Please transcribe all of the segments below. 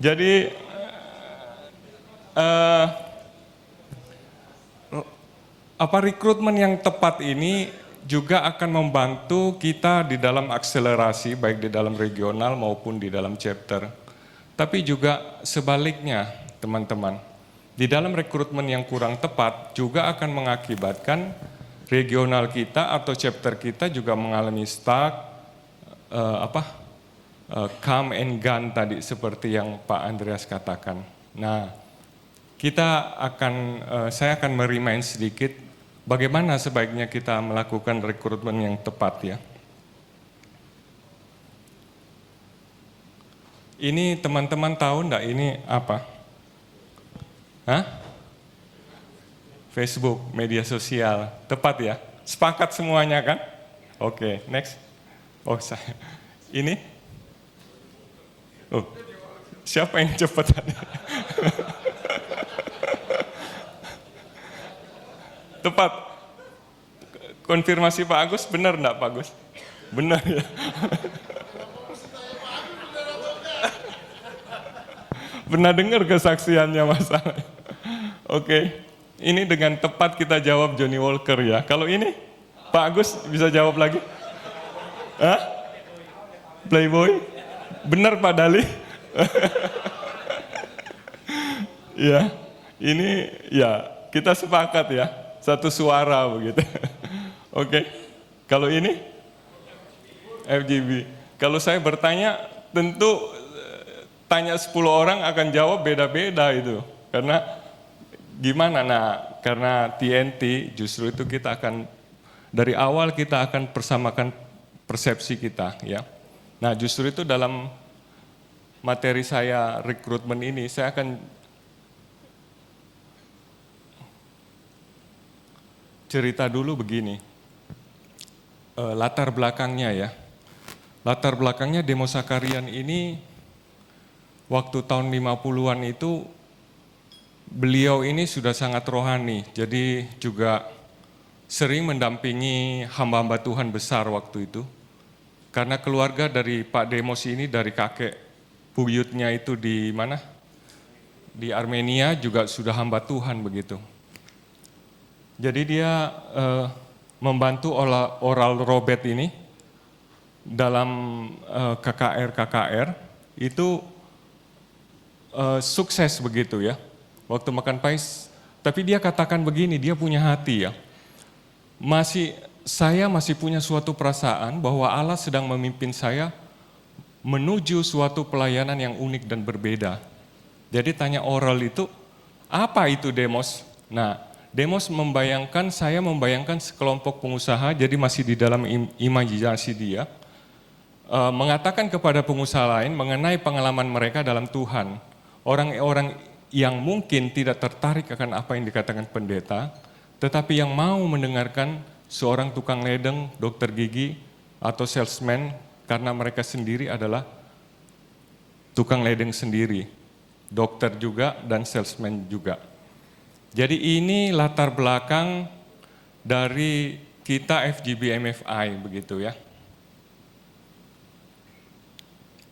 Jadi rekrutmen yang tepat ini juga akan membantu kita di dalam akselerasi baik di dalam regional maupun di dalam chapter. Tapi juga sebaliknya, teman-teman. Di dalam rekrutmen yang kurang tepat juga akan mengakibatkan regional kita atau chapter kita juga mengalami stuck, come and gone tadi seperti yang Pak Andreas katakan. Nah, saya akan merimain sedikit bagaimana sebaiknya kita melakukan rekrutmen yang tepat ya. Ini teman-teman tahu enggak ini apa? Facebook, media sosial, tepat ya? Sepakat semuanya kan? Oke, next. Ini? Siapa yang cepat tadi? Tepat. Konfirmasi Pak Agus, benar enggak Pak Agus? Benar ya? Pernah dengar kesaksiannya Mas? Oke, ini dengan tepat kita jawab Johnny Walker ya. Kalau ini, Pak Agus bisa jawab lagi? Playboy? Benar Pak Dali? Ya, ini ya kita sepakat ya, satu suara begitu. Oke, kalau ini? FGB. Kalau saya bertanya, tentu tanya 10 orang akan jawab beda-beda itu. Karena gimana? Nah, karena TNT justru itu kita akan dari awal kita akan persamakan persepsi kita ya. Nah, justru itu dalam materi saya rekrutmen ini saya akan cerita dulu begini. Latar belakangnya ya. Latar belakangnya Demos Sakarian ini waktu tahun 50-an itu beliau ini sudah sangat rohani, jadi juga sering mendampingi hamba-hamba Tuhan besar waktu itu. Karena keluarga dari Pak Demos ini dari kakek buyutnya itu di mana? Di Armenia juga sudah hamba Tuhan begitu. Jadi dia membantu Oral Robert ini dalam KKR itu sukses begitu ya, waktu makan pais. Tapi dia katakan begini, dia punya hati ya. Saya masih punya suatu perasaan bahwa Allah sedang memimpin saya menuju suatu pelayanan yang unik dan berbeda. Jadi tanya Oral itu, apa itu Demos? Nah, Demos saya membayangkan sekelompok pengusaha, jadi masih di dalam imajinasi dia, mengatakan kepada pengusaha lain mengenai pengalaman mereka dalam Tuhan. Orang-orang yang mungkin tidak tertarik akan apa yang dikatakan pendeta, tetapi yang mau mendengarkan seorang tukang ledeng, dokter gigi, atau salesman, karena mereka sendiri adalah tukang ledeng sendiri, dokter juga dan salesman juga. Jadi ini latar belakang dari kita FGB MFI begitu ya.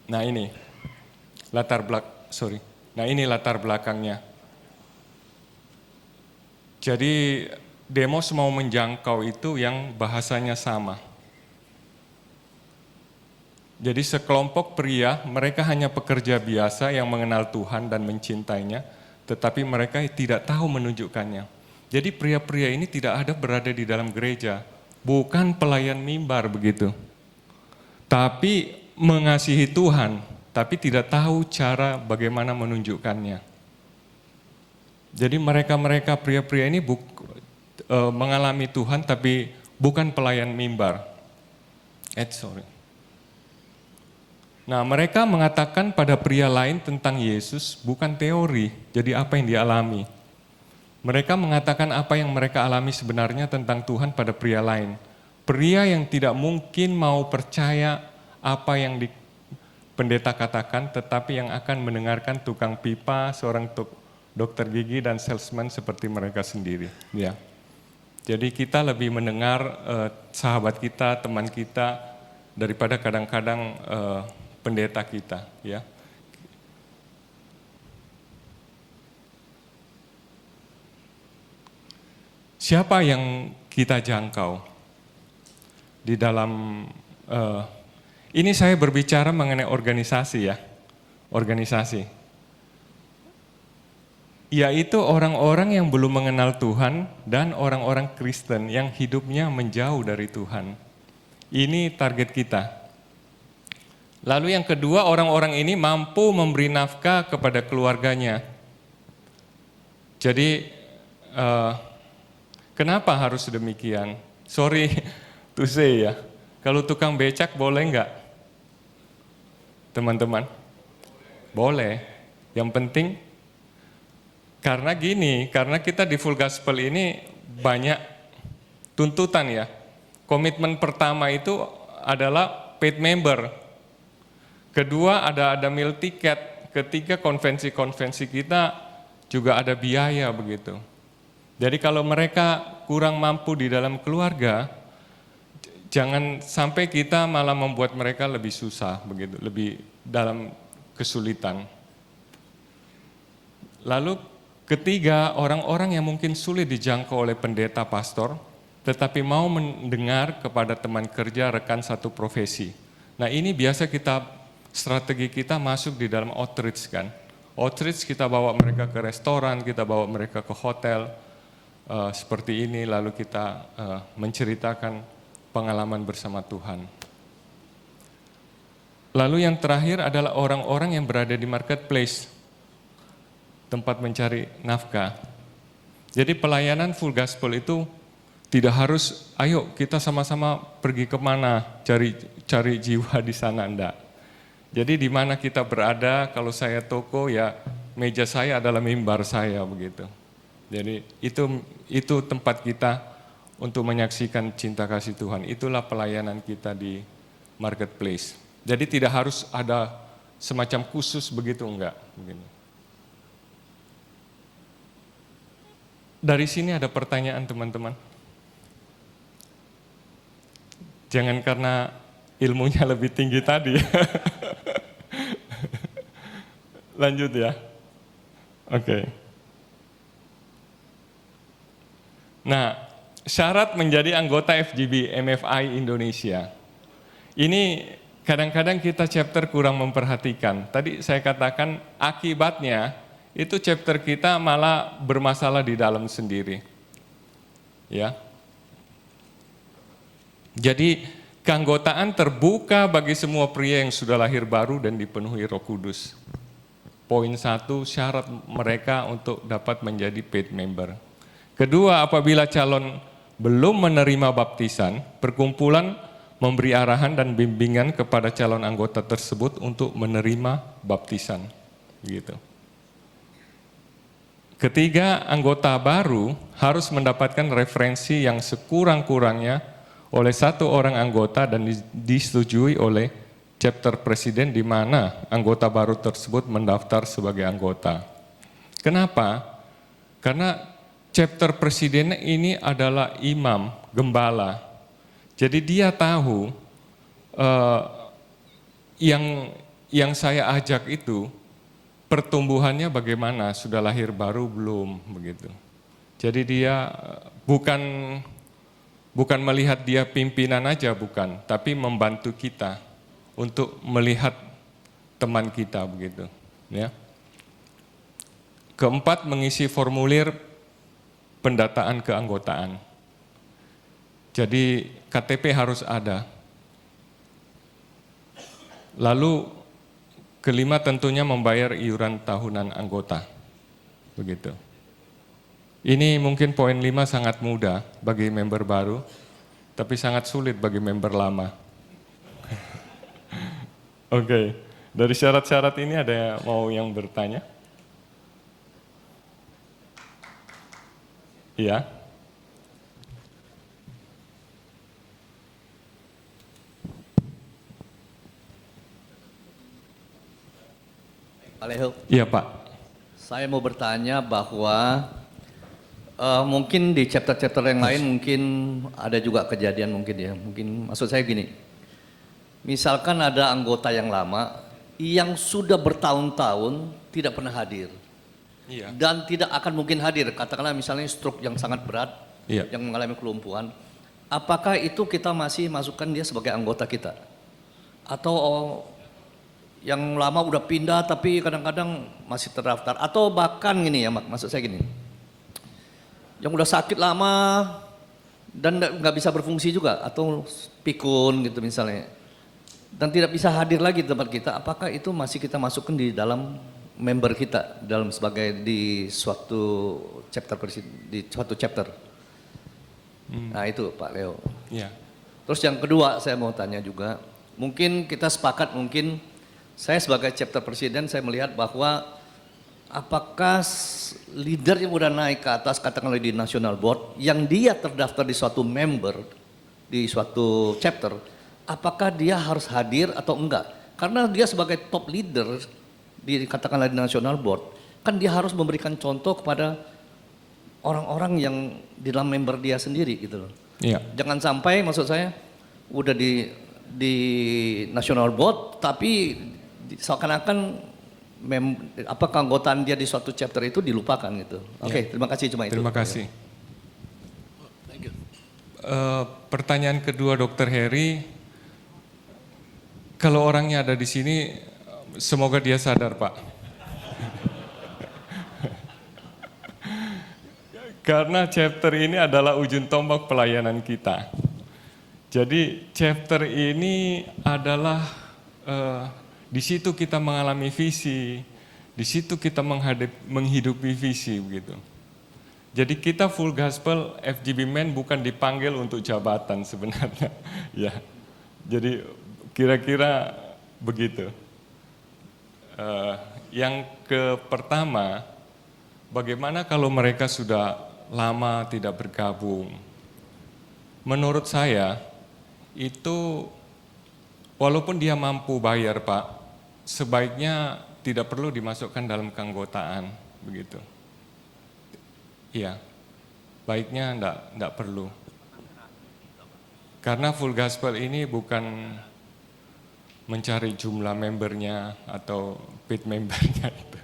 Nah ini latar belakangnya. Jadi Demos mau menjangkau itu yang bahasanya sama. Jadi sekelompok pria, mereka hanya pekerja biasa yang mengenal Tuhan dan mencintainya, tetapi mereka tidak tahu menunjukkannya. Jadi pria-pria ini tidak ada berada di dalam gereja, bukan pelayan mimbar begitu. Tapi mengasihi Tuhan, tapi tidak tahu cara bagaimana menunjukkannya. Jadi mereka pria-pria ini mengalami Tuhan tapi bukan pelayan mimbar. Nah, mereka mengatakan pada pria lain tentang Yesus bukan teori, jadi apa yang dialami. Mereka mengatakan apa yang mereka alami sebenarnya tentang Tuhan pada pria lain. Pria yang tidak mungkin mau percaya apa yang pendeta katakan, tetapi yang akan mendengarkan tukang pipa, seorang dokter gigi dan salesman seperti mereka sendiri. Ya. Jadi kita lebih mendengar sahabat kita, teman kita, daripada kadang-kadang pendeta kita. Ya. siapa yang kita jangkau di dalam ini saya berbicara mengenai organisasi ya, organisasi. Yaitu orang-orang yang belum mengenal Tuhan dan orang-orang Kristen yang hidupnya menjauh dari Tuhan. Ini target kita. Lalu yang kedua, orang-orang ini mampu memberi nafkah kepada keluarganya. Jadi, kenapa harus demikian? Sorry to say ya, kalau tukang becak boleh enggak? Teman-teman? Boleh. Yang penting, karena gini, karena kita di Full Gospel ini banyak tuntutan ya. Komitmen pertama itu adalah paid member. Kedua ada meal ticket. Ketiga konvensi-konvensi kita juga ada biaya begitu. Jadi kalau mereka kurang mampu di dalam keluarga, jangan sampai kita malah membuat mereka lebih susah begitu, lebih dalam kesulitan. Lalu ketiga, orang-orang yang mungkin sulit dijangkau oleh pendeta pastor, tetapi mau mendengar kepada teman kerja, rekan satu profesi. Nah ini biasa strategi kita masuk di dalam outreach kan. Outreach kita bawa mereka ke restoran, kita bawa mereka ke hotel, seperti ini, lalu kita menceritakan pengalaman bersama Tuhan. Lalu yang terakhir adalah orang-orang yang berada di marketplace, tempat mencari nafkah. Jadi pelayanan Full Gospel itu tidak harus, ayo kita sama-sama pergi kemana, cari jiwa di sana, enggak. Jadi di mana kita berada, kalau saya toko ya meja saya adalah mimbar saya begitu. Jadi itu tempat kita untuk menyaksikan cinta kasih Tuhan. Itulah pelayanan kita di marketplace. Jadi tidak harus ada semacam khusus begitu, enggak. Begini. Dari sini ada pertanyaan teman-teman. Jangan karena ilmunya lebih tinggi tadi. Lanjut ya. Oke. Nah, syarat menjadi anggota FGB MFI Indonesia. Ini kadang-kadang kita chapter kurang memperhatikan. Tadi saya katakan akibatnya itu chapter kita malah bermasalah di dalam sendiri. Ya. Jadi keanggotaan terbuka bagi semua pria yang sudah lahir baru dan dipenuhi Roh Kudus. Poin 1, syarat mereka untuk dapat menjadi paid member. Kedua, apabila calon belum menerima baptisan, perkumpulan memberi arahan dan bimbingan kepada calon anggota tersebut untuk menerima baptisan. Gitu. Ketiga, anggota baru harus mendapatkan referensi yang sekurang-kurangnya oleh satu orang anggota dan disetujui oleh chapter presiden di mana anggota baru tersebut mendaftar sebagai anggota. Kenapa? Karena chapter presiden ini adalah imam, gembala. Jadi dia tahu yang saya ajak itu pertumbuhannya bagaimana, sudah lahir baru belum, begitu. Jadi dia bukan melihat dia pimpinan aja, bukan, tapi membantu kita untuk melihat teman kita, begitu. Ya. Keempat, mengisi formulir pendataan keanggotaan. Jadi KTP harus ada. Lalu kelima tentunya membayar iuran tahunan anggota. Begitu. Ini mungkin poin 5 sangat mudah bagi member baru, tapi sangat sulit bagi member lama. Oke, dari syarat-syarat ini ada mau yang bertanya? Iya. Pak Leo. Iya Pak. Saya mau bertanya bahwa mungkin di chapter-chapter yang lain mungkin ada juga kejadian mungkin ya. Mungkin maksud saya gini, misalkan ada anggota yang lama yang sudah bertahun-tahun tidak pernah hadir. Iya. Dan tidak akan mungkin hadir, katakanlah misalnya stroke yang sangat berat, Iya. yang mengalami kelumpuhan, apakah itu kita masih masukkan dia sebagai anggota kita? Atau yang lama udah pindah tapi kadang-kadang masih terdaftar? Atau bahkan gini ya, maksud saya gini, yang udah sakit lama dan nggak bisa berfungsi juga, atau pikun gitu misalnya, dan tidak bisa hadir lagi di tempat kita, apakah itu masih kita masukkan di dalam member kita, dalam sebagai di suatu chapter di suatu chapter? Nah itu Pak Leo. Iya. Terus yang kedua saya mau tanya juga, mungkin kita sepakat, mungkin saya sebagai chapter presiden saya melihat bahwa apakah leader yang udah naik ke atas, katakanlah di national board, yang dia terdaftar di suatu member, di suatu chapter, apakah dia harus hadir atau enggak? Karena dia sebagai top leader di katakanlah di national board, kan dia harus memberikan contoh kepada orang-orang yang di dalam member dia sendiri gitu loh. Iya. Jangan sampai, maksud saya, udah di national board tapi seakan-akan keanggotaan dia di suatu chapter itu dilupakan gitu. Oke, terima kasih, cuma itu. Terima kasih. Pertanyaan kedua Dr. Heri, kalau orangnya ada di sini, semoga dia sadar Pak. Karena chapter ini adalah ujung tombak pelayanan kita. Jadi chapter ini adalah di situ kita mengalami visi, di situ kita menghidupi visi begitu. Jadi kita full gospel FGB Men bukan dipanggil untuk jabatan sebenarnya, ya. Jadi kira-kira begitu. Yang pertama, bagaimana kalau mereka sudah lama tidak bergabung? Menurut saya itu walaupun dia mampu bayar Pak, sebaiknya tidak perlu dimasukkan dalam keanggotaan begitu. Iya, baiknya enggak perlu. Karena full gospel ini bukan mencari jumlah membernya atau paid membernya itu.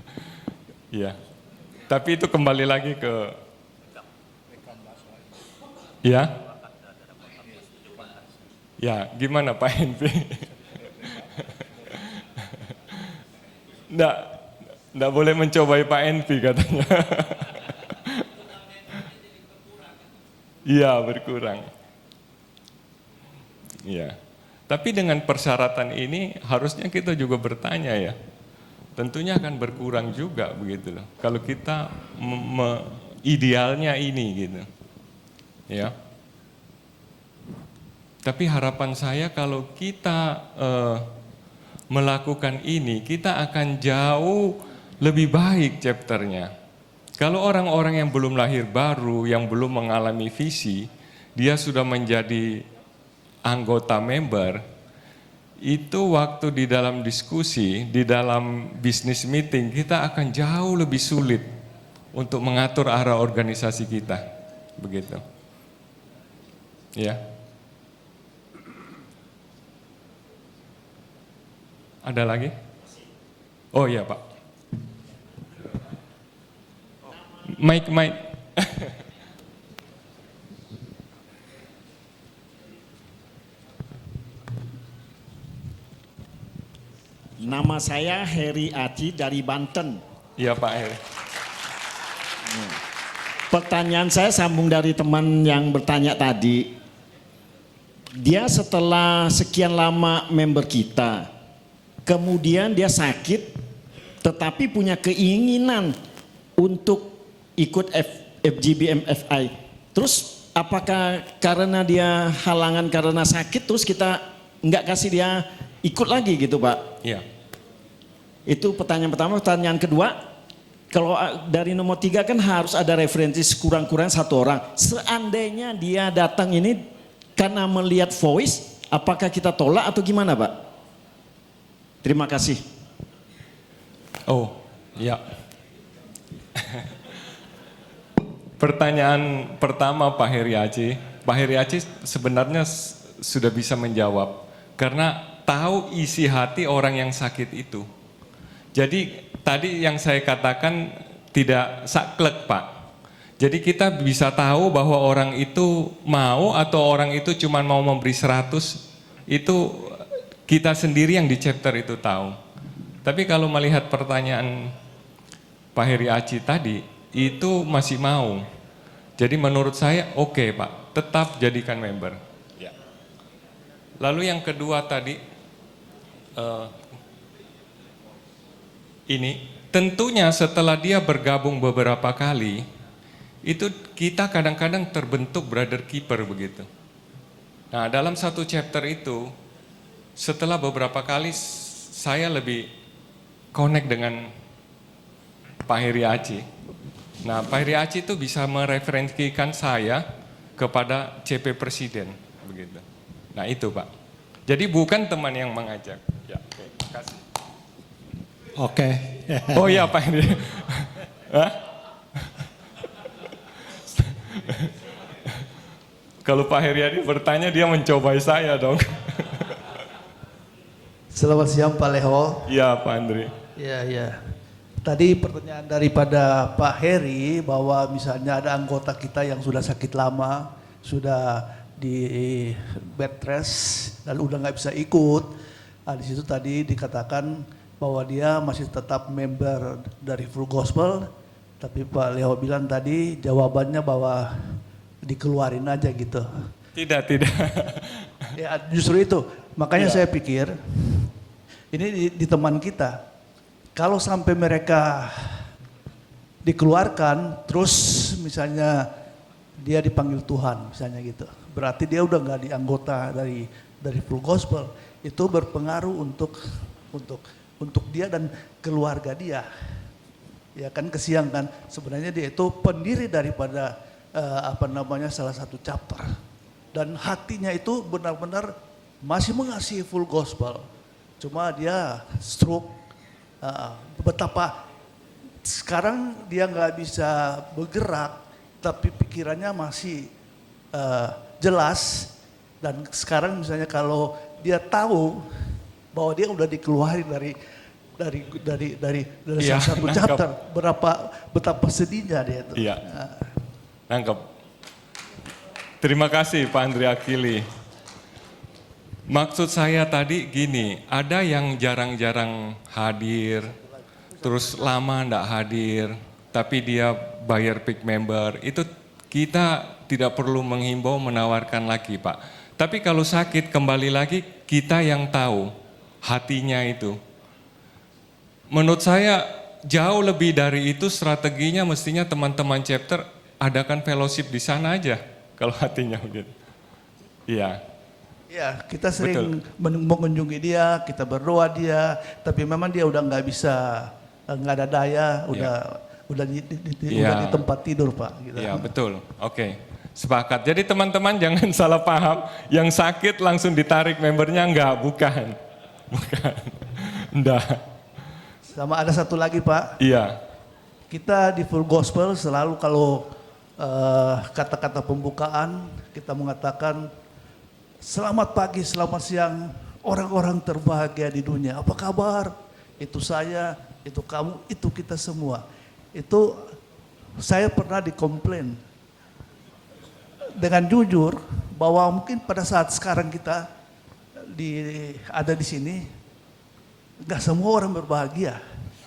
Iya. Tapi itu kembali lagi ke ya. Ya, gimana Pak Henry? Nggak boleh mencobai Pak Envi katanya. Iya, berkurang. Iya. Tapi dengan persyaratan ini harusnya kita juga bertanya ya. Tentunya akan berkurang juga begitu loh. Kalau kita idealnya ini gitu. Ya. Tapi harapan saya kalau kita melakukan ini, kita akan jauh lebih baik chapternya. Kalau orang-orang yang belum lahir baru, yang belum mengalami visi, dia sudah menjadi anggota member, itu waktu di dalam diskusi, di dalam business meeting, kita akan jauh lebih sulit untuk mengatur arah organisasi kita. Begitu. Ya. Ada lagi? Oh iya Pak. Mike. Nama saya Heri Aci dari Banten. Iya Pak Heri. Pertanyaan saya sambung dari teman yang bertanya tadi. Dia setelah sekian lama member kita, kemudian dia sakit, tetapi punya keinginan untuk ikut FGB MFI. Terus apakah karena dia halangan karena sakit, terus kita nggak kasih dia ikut lagi gitu Pak? Iya. Itu pertanyaan pertama. Pertanyaan kedua, kalau dari nomor 3 kan harus ada referensi sekurang-kurang 1 orang. Seandainya dia datang ini karena melihat voice, apakah kita tolak atau gimana Pak? Terima kasih. Oh, ya. Pertanyaan pertama Pak Heri Aci. Pak Heri Aci sebenarnya sudah bisa menjawab. Karena tahu isi hati orang yang sakit itu. Jadi tadi yang saya katakan tidak saklek Pak. Jadi kita bisa tahu bahwa orang itu mau atau orang itu cuma mau memberi 100, itu kita sendiri yang di chapter itu tahu. Tapi kalau melihat pertanyaan Pak Heri Aci tadi, itu masih mau. Jadi menurut saya oke, Pak, tetap jadikan member. Ya. Lalu yang kedua tadi, ini tentunya setelah dia bergabung beberapa kali, itu kita kadang-kadang terbentuk brother keeper begitu. Nah, dalam satu chapter itu, setelah beberapa kali saya lebih connect dengan Pak Heri Aci. Nah, Pak Heri Aci itu bisa mereferensikan saya kepada CP Presiden begitu. Nah, itu Pak. Jadi bukan teman yang mengajak. Ya, oke, makasih. Oke. Oh iya Pak Heri. Hah? Kalau Pak Heriadi bertanya, dia mencobai saya dong. Selamat siang Pak Leho. Iya Pak Andri. Ya. Tadi pertanyaan daripada Pak Heri bahwa misalnya ada anggota kita yang sudah sakit lama, sudah di bed rest dan udah nggak bisa ikut. Nah, di situ tadi dikatakan bahwa dia masih tetap member dari Full Gospel, tapi Pak Leho bilang tadi jawabannya bahwa dikeluarin aja gitu. Tidak. Ya justru itu, makanya Ya. saya pikir ini di teman kita. Kalau sampai mereka dikeluarkan, terus misalnya dia dipanggil Tuhan, misalnya gitu, berarti dia udah nggak dianggota dari Full Gospel. Itu berpengaruh untuk dia dan keluarga dia. Ya kan kesian kan, sebenarnya dia itu pendiri daripada salah satu chapter. Dan hatinya itu benar-benar masih mengasihi Full Gospel. Cuma dia stroke. Betapa sekarang dia nggak bisa bergerak, tapi pikirannya masih jelas. Dan sekarang misalnya kalau dia tahu bahwa dia udah dikeluarin dari Iya, salah satu nangkep. chapter, betapa sedihnya dia itu. Iya. Nangkep. Terima kasih Pak Andri Akili. Maksud saya tadi gini, ada yang jarang-jarang hadir, terus lama enggak hadir, tapi dia bayar peak member, itu kita tidak perlu menghimbau menawarkan lagi Pak. Tapi kalau sakit kembali lagi kita yang tahu hatinya itu. Menurut saya jauh lebih dari itu strateginya mestinya teman-teman chapter adakan fellowship di sana aja kalau hatinya begitu. Iya. Ya, kita sering mengunjungi dia, kita berdoa dia, tapi memang dia udah nggak bisa, nggak ada daya, udah di tempat tidur Pak. Gitu. Iya betul. Oke. Sepakat. Jadi teman-teman jangan salah paham. Yang sakit langsung ditarik membernya bukan. Enggak. Sama ada satu lagi Pak. Iya. Kita di Full Gospel selalu kalau kata-kata pembukaan kita mengatakan selamat pagi, selamat siang orang-orang terbahagia di dunia. Apa kabar? Itu saya, itu kamu, itu kita semua. Itu saya pernah dikomplain dengan jujur bahwa mungkin pada saat sekarang kita ada di sini nggak semua orang berbahagia.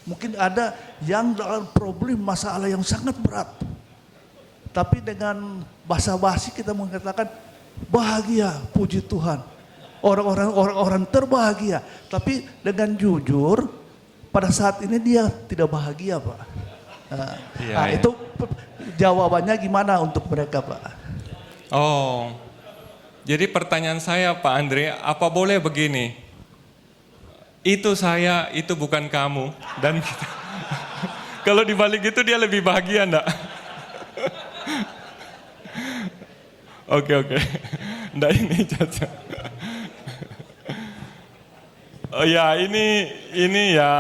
Mungkin ada yang dalam problem masalah yang sangat berat. Tapi dengan basa-basi kita mengatakan bahagia, puji Tuhan. Orang-orang terbahagia. Tapi dengan jujur pada saat ini dia tidak bahagia Pak. Iya. Itu jawabannya gimana untuk mereka Pak? Oh. Jadi pertanyaan saya Pak Andre, apa boleh begini? Itu saya, itu bukan kamu. Dan kalau dibalik itu dia lebih bahagia enggak? Oke. Enggak ini caca. Oh ya, ini ya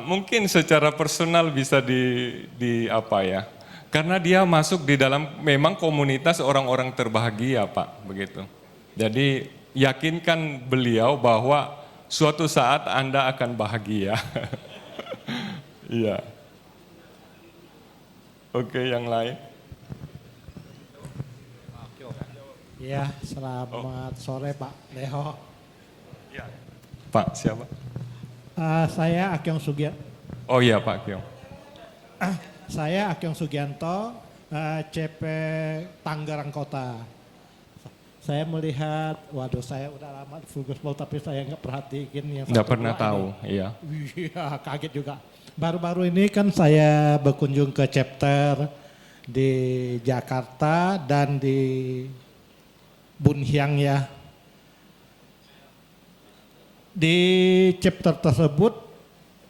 mungkin secara personal bisa di apa ya? Karena dia masuk di dalam memang komunitas orang-orang terbahagia, Pak, begitu. Jadi yakinkan beliau bahwa suatu saat Anda akan bahagia. Iya. Oke, yang lain. Ya, selamat sore Pak Leo. Ya. Pak, siapa? Saya Akyong Sugianto. Oh iya Pak Kiong. Saya Akyong Sugianto, CP Tangerang Kota. Saya melihat, waduh saya udah lama di Full Gospel tapi saya nggak perhatiin yang Nggak satu pernah dua tahu, ini. iya. Iya, kaget juga. Baru-baru ini kan saya berkunjung ke chapter di Jakarta dan di Bunhyang ya. Di chapter tersebut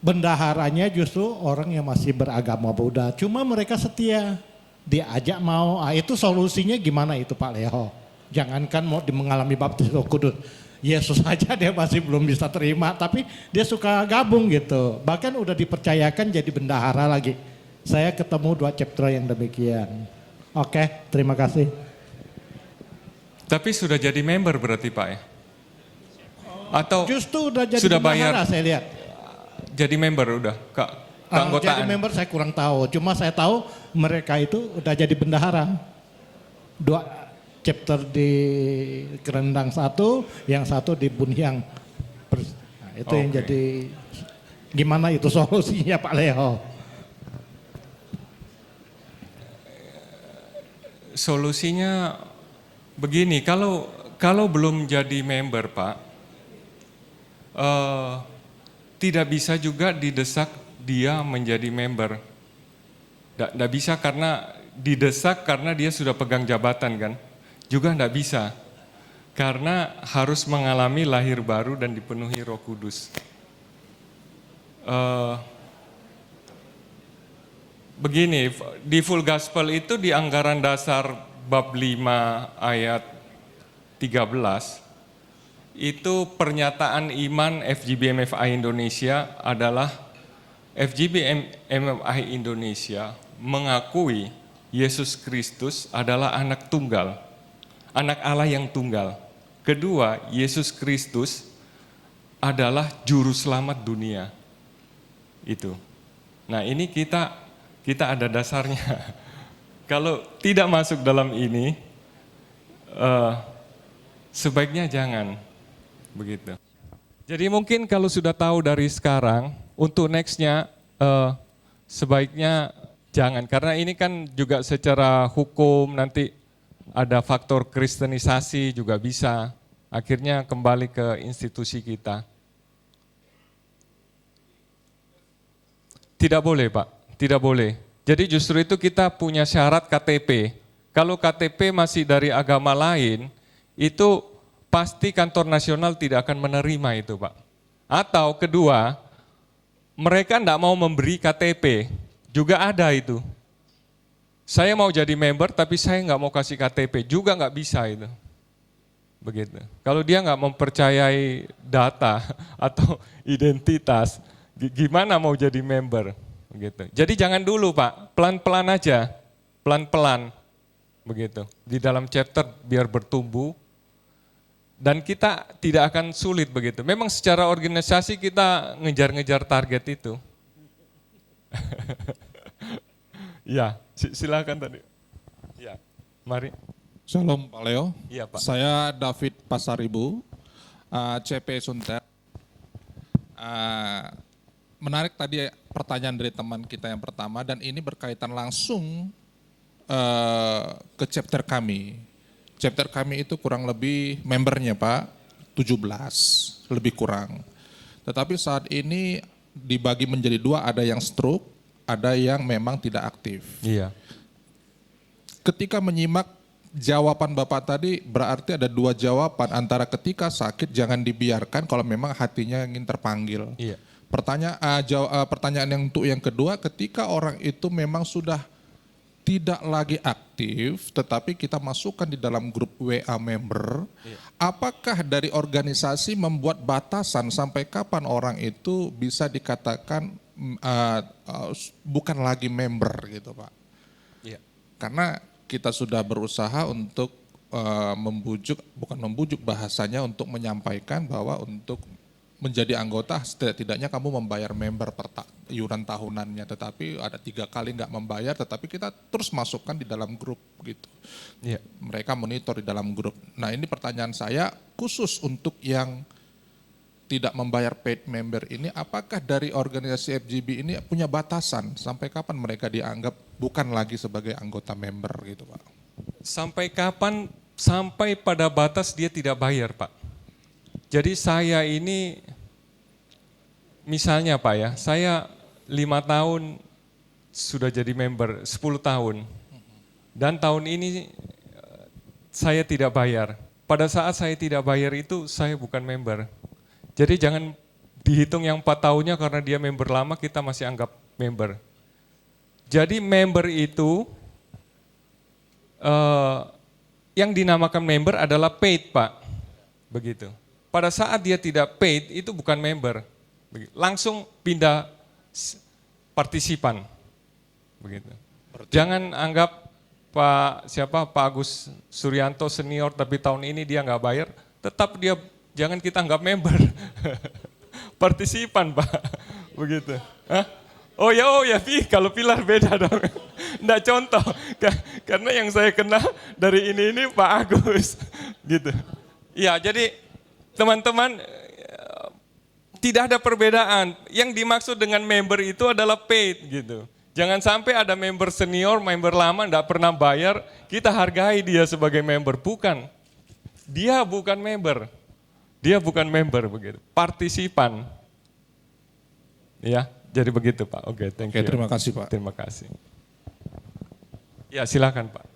bendaharanya justru orang yang masih beragama Buddha. Cuma mereka setia, diajak mau. Itu solusinya gimana itu Pak Leo? Jangankan mau mengalami baptis Roh Kudus. Yesus saja dia masih belum bisa terima, tapi dia suka gabung gitu. Bahkan udah dipercayakan jadi bendahara lagi. Saya ketemu 2 chapter yang demikian. Oke, terima kasih. Tapi sudah jadi member berarti Pak ya? Atau Justru udah jadi sudah bendahara bayar? saya lihat. Jadi member udah Jadi keanggotaan? member saya kurang tahu. Cuma saya tahu mereka itu udah jadi bendahara. 2 chapter di Kerendang 1, yang 1 di Bunhyang. Nah, itu yang Oke. jadi gimana itu solusinya Pak Leo? Solusinya begini, kalau belum jadi member Pak, tidak bisa juga didesak dia menjadi member. Nggak bisa karena didesak karena dia sudah pegang jabatan kan. Juga nggak bisa. Karena harus mengalami lahir baru dan dipenuhi Roh Kudus. Begini, di Full Gospel itu di anggaran dasar bab 5 ayat 13, itu pernyataan iman FGB MFI Indonesia adalah FGB MFI Indonesia mengakui Yesus Kristus adalah anak tunggal, anak Allah yang tunggal. Kedua, Yesus Kristus adalah juru selamat dunia. Itu. Nah, ini kita ada dasarnya. Kalau tidak masuk dalam ini, sebaiknya jangan begitu. Jadi mungkin kalau sudah tahu dari sekarang, untuk nextnya sebaiknya jangan. Karena ini kan juga secara hukum nanti ada faktor kristenisasi juga bisa. Akhirnya kembali ke institusi kita. Tidak boleh Pak, tidak boleh. Jadi justru itu kita punya syarat KTP. Kalau KTP masih dari agama lain, itu pasti kantor nasional tidak akan menerima itu Pak. Atau kedua, mereka tidak mau memberi KTP, juga ada itu. Saya mau jadi member tapi saya nggak mau kasih KTP, juga nggak bisa itu. Begitu. Kalau dia nggak mempercayai data atau identitas, gimana mau jadi member? Begitu. Jadi jangan dulu Pak, pelan-pelan aja, pelan-pelan, begitu. Di dalam chapter biar bertumbuh, dan kita tidak akan sulit begitu. Memang secara organisasi kita ngejar-ngejar target itu. Ya, silakan tadi. Ya, mari. Shalom Pak Leo. Iya Pak. Saya David Pasaribu, CP Sunter. Menarik tadi pertanyaan dari teman kita yang pertama dan ini berkaitan langsung ke chapter kami. Chapter kami itu kurang lebih membernya Pak, 17 lebih kurang. Tetapi saat ini dibagi menjadi 2, ada yang stroke, ada yang memang tidak aktif. Iya. Ketika menyimak jawaban Bapak tadi berarti ada 2 jawaban, antara ketika sakit jangan dibiarkan kalau memang hatinya ingin terpanggil. Iya. Pertanyaan yang untuk yang kedua, ketika orang itu memang sudah tidak lagi aktif tetapi kita masukkan di dalam grup WA member, apakah dari organisasi membuat batasan sampai kapan orang itu bisa dikatakan bukan lagi member gitu Pak? Iya. Karena kita sudah berusaha untuk bukan membujuk bahasanya untuk menyampaikan bahwa untuk menjadi anggota, setidaknya kamu membayar member iuran tahunannya, tetapi ada 3 kali nggak membayar, tetapi kita terus masukkan di dalam grup gitu. Iya. Mereka monitor di dalam grup. Nah ini pertanyaan saya khusus untuk yang tidak membayar paid member ini, apakah dari organisasi FGB ini punya batasan sampai kapan mereka dianggap bukan lagi sebagai anggota member gitu Pak? Sampai kapan? Sampai pada batas dia tidak bayar Pak. Jadi saya ini, misalnya Pak ya, saya 5 tahun sudah jadi member, 10 tahun. Dan tahun ini saya tidak bayar. Pada saat saya tidak bayar itu saya bukan member. Jadi jangan dihitung yang 4 tahunnya karena dia member lama kita masih anggap member. Jadi member itu yang dinamakan member adalah paid Pak. Begitu. Pada saat dia tidak paid itu bukan member. Langsung pindah partisipan. Begitu. Jangan anggap Pak Agus Suryanto senior tapi tahun ini dia nggak bayar, tetap dia jangan kita anggap member. Partisipan Pak. Begitu. Hah? Oh ya, kalau pilar beda dong. Nggak contoh, karena yang saya kenal dari ini Pak Agus. Gitu. Ya jadi teman-teman tidak ada perbedaan. Yang dimaksud dengan member itu adalah paid gitu. Jangan sampai ada member senior, member lama nggak pernah bayar, kita hargai dia sebagai member. Bukan. Dia bukan member. Dia bukan member begitu. Partisipan. Ya, jadi begitu Pak. Oke, thank you. Oke, terima kasih Pak. Terima kasih. Ya, silakan Pak.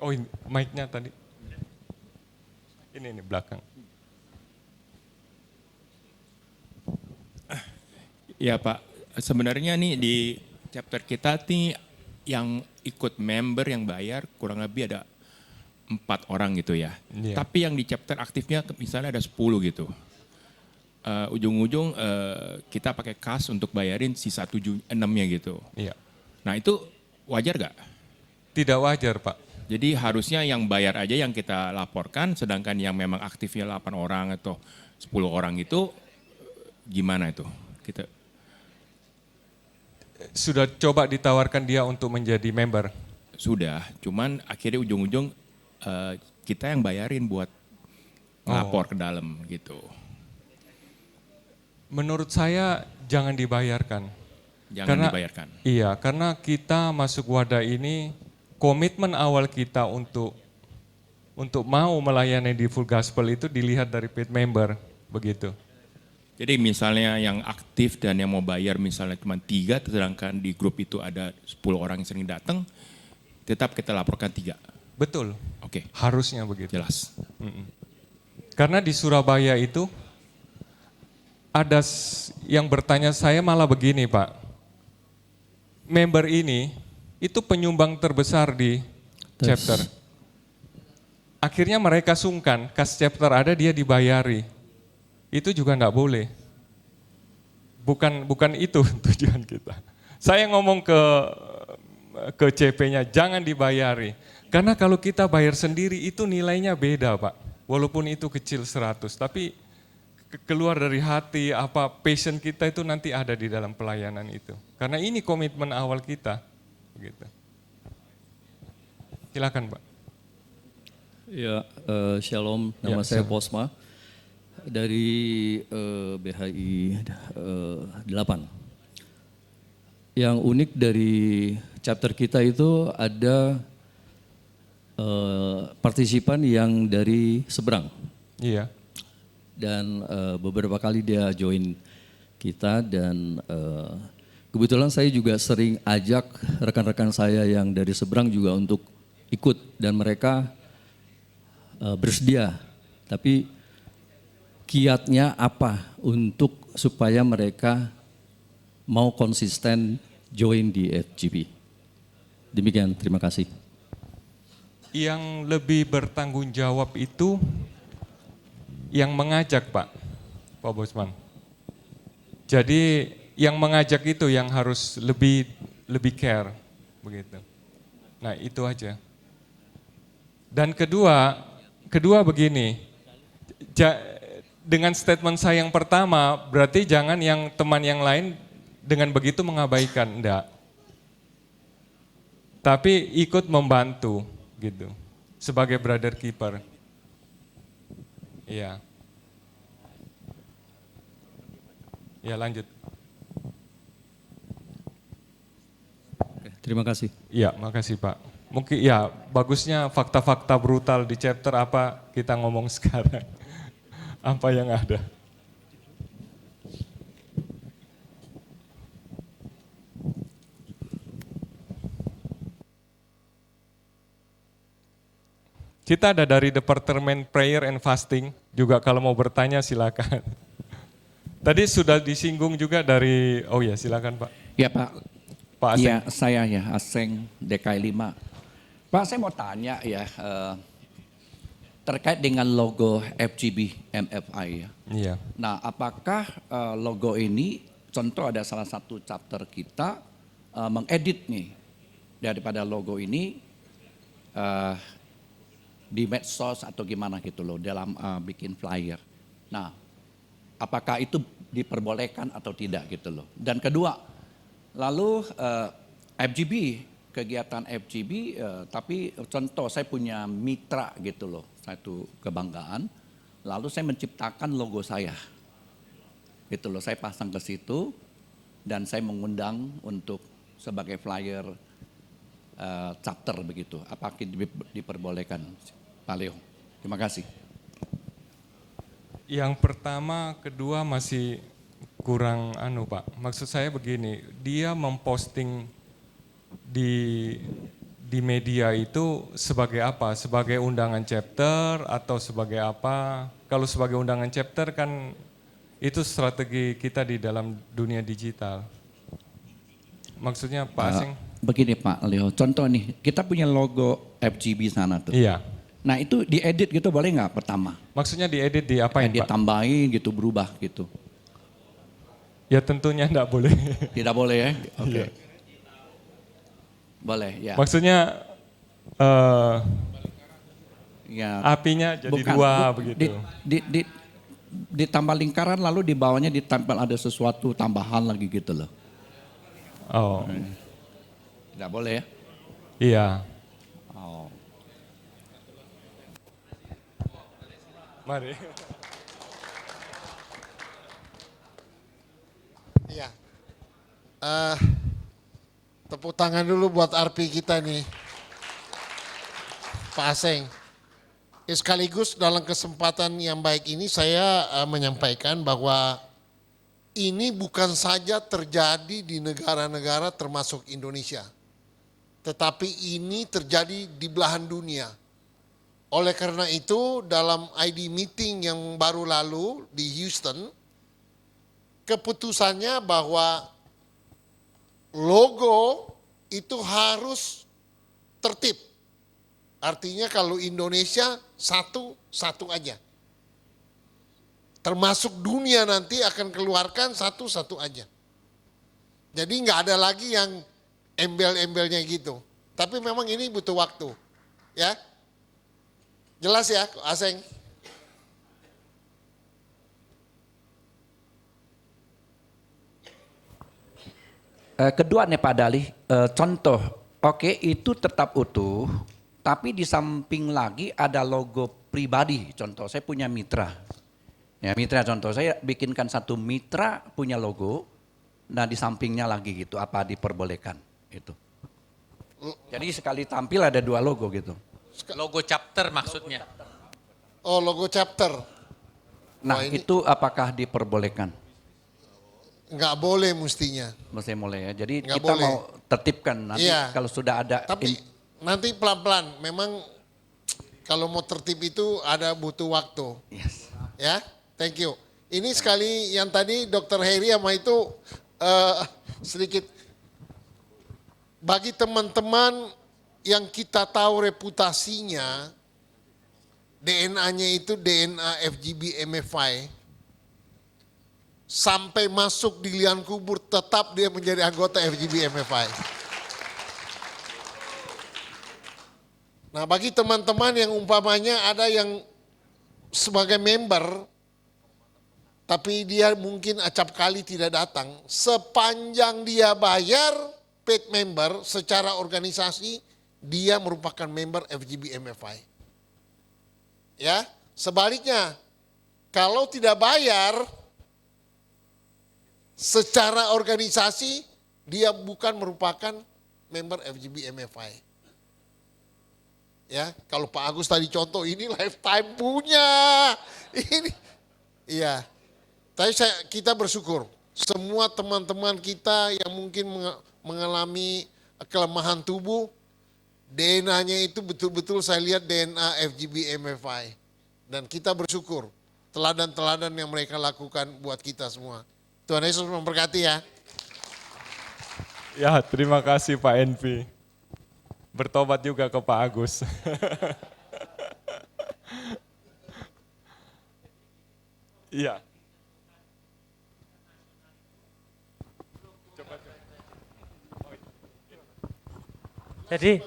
Oh, ini mic-nya tadi. Ini belakang. Ya Pak, sebenarnya nih di chapter kita nih yang ikut member yang bayar kurang lebih ada 4 orang gitu ya. Iya. Tapi yang di chapter aktifnya misalnya ada 10 gitu. Ujung-ujung kita pakai kas untuk bayarin sisa 6-nya gitu. Iya. Nah itu wajar gak? Tidak wajar Pak. Jadi harusnya yang bayar aja yang kita laporkan, sedangkan yang memang aktifnya 8 orang atau 10 orang itu gimana itu? Kita Sudah coba ditawarkan dia untuk menjadi member? sudah, cuman akhirnya ujung-ujung kita yang bayarin buat lapor ke dalam gitu. Menurut saya jangan dibayarkan. Jangan dibayarkan. Iya, karena kita masuk wadah ini, komitmen awal kita untuk mau melayani di full gospel itu dilihat dari paid member, begitu. Jadi misalnya yang aktif dan yang mau bayar misalnya cuma 3, sedangkan di grup itu ada 10 orang yang sering datang, tetap kita laporkan 3. Betul, Oke, harusnya begitu. jelas. Karena di Surabaya itu ada yang bertanya saya malah begini Pak, member ini itu penyumbang terbesar di chapter. Akhirnya mereka sungkan, kas chapter ada dia dibayari. Itu juga enggak boleh. Bukan itu tujuan kita. Saya ngomong ke CP-nya jangan dibayari. Karena kalau kita bayar sendiri itu nilainya beda Pak. Walaupun itu kecil 100, tapi keluar dari hati, passion kita itu nanti ada di dalam pelayanan itu. Karena ini komitmen awal kita. Begitu. Silakan Pak. Ya, Shalom, Ya, nama saya shalom. Posma dari BHI 8. Yang unik dari chapter kita itu ada partisipan yang dari seberang. Iya. Dan beberapa kali dia join kita dan kebetulan saya juga sering ajak rekan-rekan saya yang dari seberang juga untuk ikut dan mereka bersedia. Tapi kiatnya apa untuk supaya mereka mau konsisten join di FGB? Demikian, terima kasih. Yang lebih bertanggung jawab itu yang mengajak Pak Bosman. Jadi yang mengajak itu yang harus lebih care begitu. Nah itu aja. Dan kedua kedua begini, dengan statement saya yang pertama, berarti jangan yang teman yang lain dengan begitu mengabaikan, enggak. Tapi ikut membantu gitu, sebagai brother keeper. Iya. Ya lanjut. Terima kasih. Iya, makasih Pak. Mungkin ya bagusnya fakta-fakta brutal di chapter apa kita ngomong sekarang. Apa yang ada. Kita ada dari Departemen Prayer and Fasting, juga kalau mau bertanya silakan. Tadi sudah disinggung juga dari, oh ya silakan Pak. Ya Pak, Pak Aseng. ya saya ya Aseng DKI 5. Pak saya mau tanya ya, terkait dengan logo FGB MFI ya. Iya. Nah apakah logo ini, contoh ada salah satu chapter kita mengedit nih daripada logo ini di medsos atau gimana gitu loh dalam bikin flyer. Nah apakah itu diperbolehkan atau tidak gitu loh. Dan kedua, lalu FGB, kegiatan FGB, tapi contoh saya punya mitra gitu loh, satu kebanggaan, lalu saya menciptakan logo saya. Gitu loh, saya pasang ke situ dan saya mengundang untuk sebagai flyer chapter begitu. Apakah diperbolehkan Pak Leo? Terima kasih. Yang pertama, kedua masih kurang Pak. Maksud saya begini, dia memposting di media itu sebagai apa? Sebagai undangan chapter atau sebagai apa? Kalau sebagai undangan chapter kan itu strategi kita di dalam dunia digital. Maksudnya Pak Aseng? Begini Pak Leo, contoh nih, kita punya logo FGB sana tuh. Iya. Nah itu diedit gitu boleh nggak pertama? Maksudnya diedit di apain Pak? Ditambahin gitu, berubah gitu. Ya tentunya enggak boleh. Tidak boleh ya? Oke. Iya. Boleh ya. Maksudnya Ya. apinya jadi Bukan, dua begitu. Ditambah lingkaran lalu di bawahnya ditempel ada sesuatu tambahan lagi gitu loh. Oh. Tidak boleh ya? Iya. Oh. Mari. Iya. Tepuk tangan dulu buat RP kita nih. Pak Aseng. Sekaligus dalam kesempatan yang baik ini saya menyampaikan bahwa ini bukan saja terjadi di negara-negara termasuk Indonesia. Tetapi ini terjadi di belahan dunia. Oleh karena itu dalam ID meeting yang baru lalu di Houston, keputusannya bahwa logo itu harus tertib. Artinya kalau Indonesia satu aja. Termasuk dunia nanti akan keluarkan satu aja. Jadi nggak ada lagi yang embel-embelnya gitu. Tapi memang ini butuh waktu. Ya. Jelas ya, Aseng? Kedua nih Pak Dali, contoh, oke itu tetap utuh, tapi di samping lagi ada logo pribadi. Contoh, saya punya mitra. Ya mitra contoh, saya bikinkan satu mitra punya logo, nah di sampingnya lagi gitu, apa diperbolehkan itu. Jadi sekali tampil ada dua logo gitu. Logo chapter maksudnya. Oh, logo chapter. Nah ini itu apakah diperbolehkan? nggak boleh mestinya. Mesti mulai ya, jadi Nggak kita boleh. mau tertipkan nanti Iya. kalau sudah ada. Tapi nanti pelan-pelan, memang kalau mau tertib itu ada butuh waktu. Yes. Ya, thank you. Ini sekali yang tadi Dr. Heri sama itu sedikit bagi teman-teman yang kita tahu reputasinya, DNA-nya itu DNA FGB MFI, sampai masuk di liang kubur tetap dia menjadi anggota FGB MFI. Nah, bagi teman-teman yang umpamanya ada yang sebagai member, tapi dia mungkin acap kali tidak datang, sepanjang dia bayar paid member secara organisasi, dia merupakan member FGB MFI. Ya, sebaliknya, kalau tidak bayar secara organisasi, dia bukan merupakan member FGB MFI. Ya, kalau Pak Agus tadi contoh ini lifetime punya. Ini, iya. Tapi kita bersyukur semua teman-teman kita yang mungkin mengalami kelemahan tubuh, DNA-nya itu betul-betul saya lihat DNA FGB MFI. Dan kita bersyukur teladan-teladan yang mereka lakukan buat kita semua. Tuhan Yesus memberkati ya. Ya, terima kasih Pak Envi. Bertobat juga ke Pak Agus. Iya. Jadi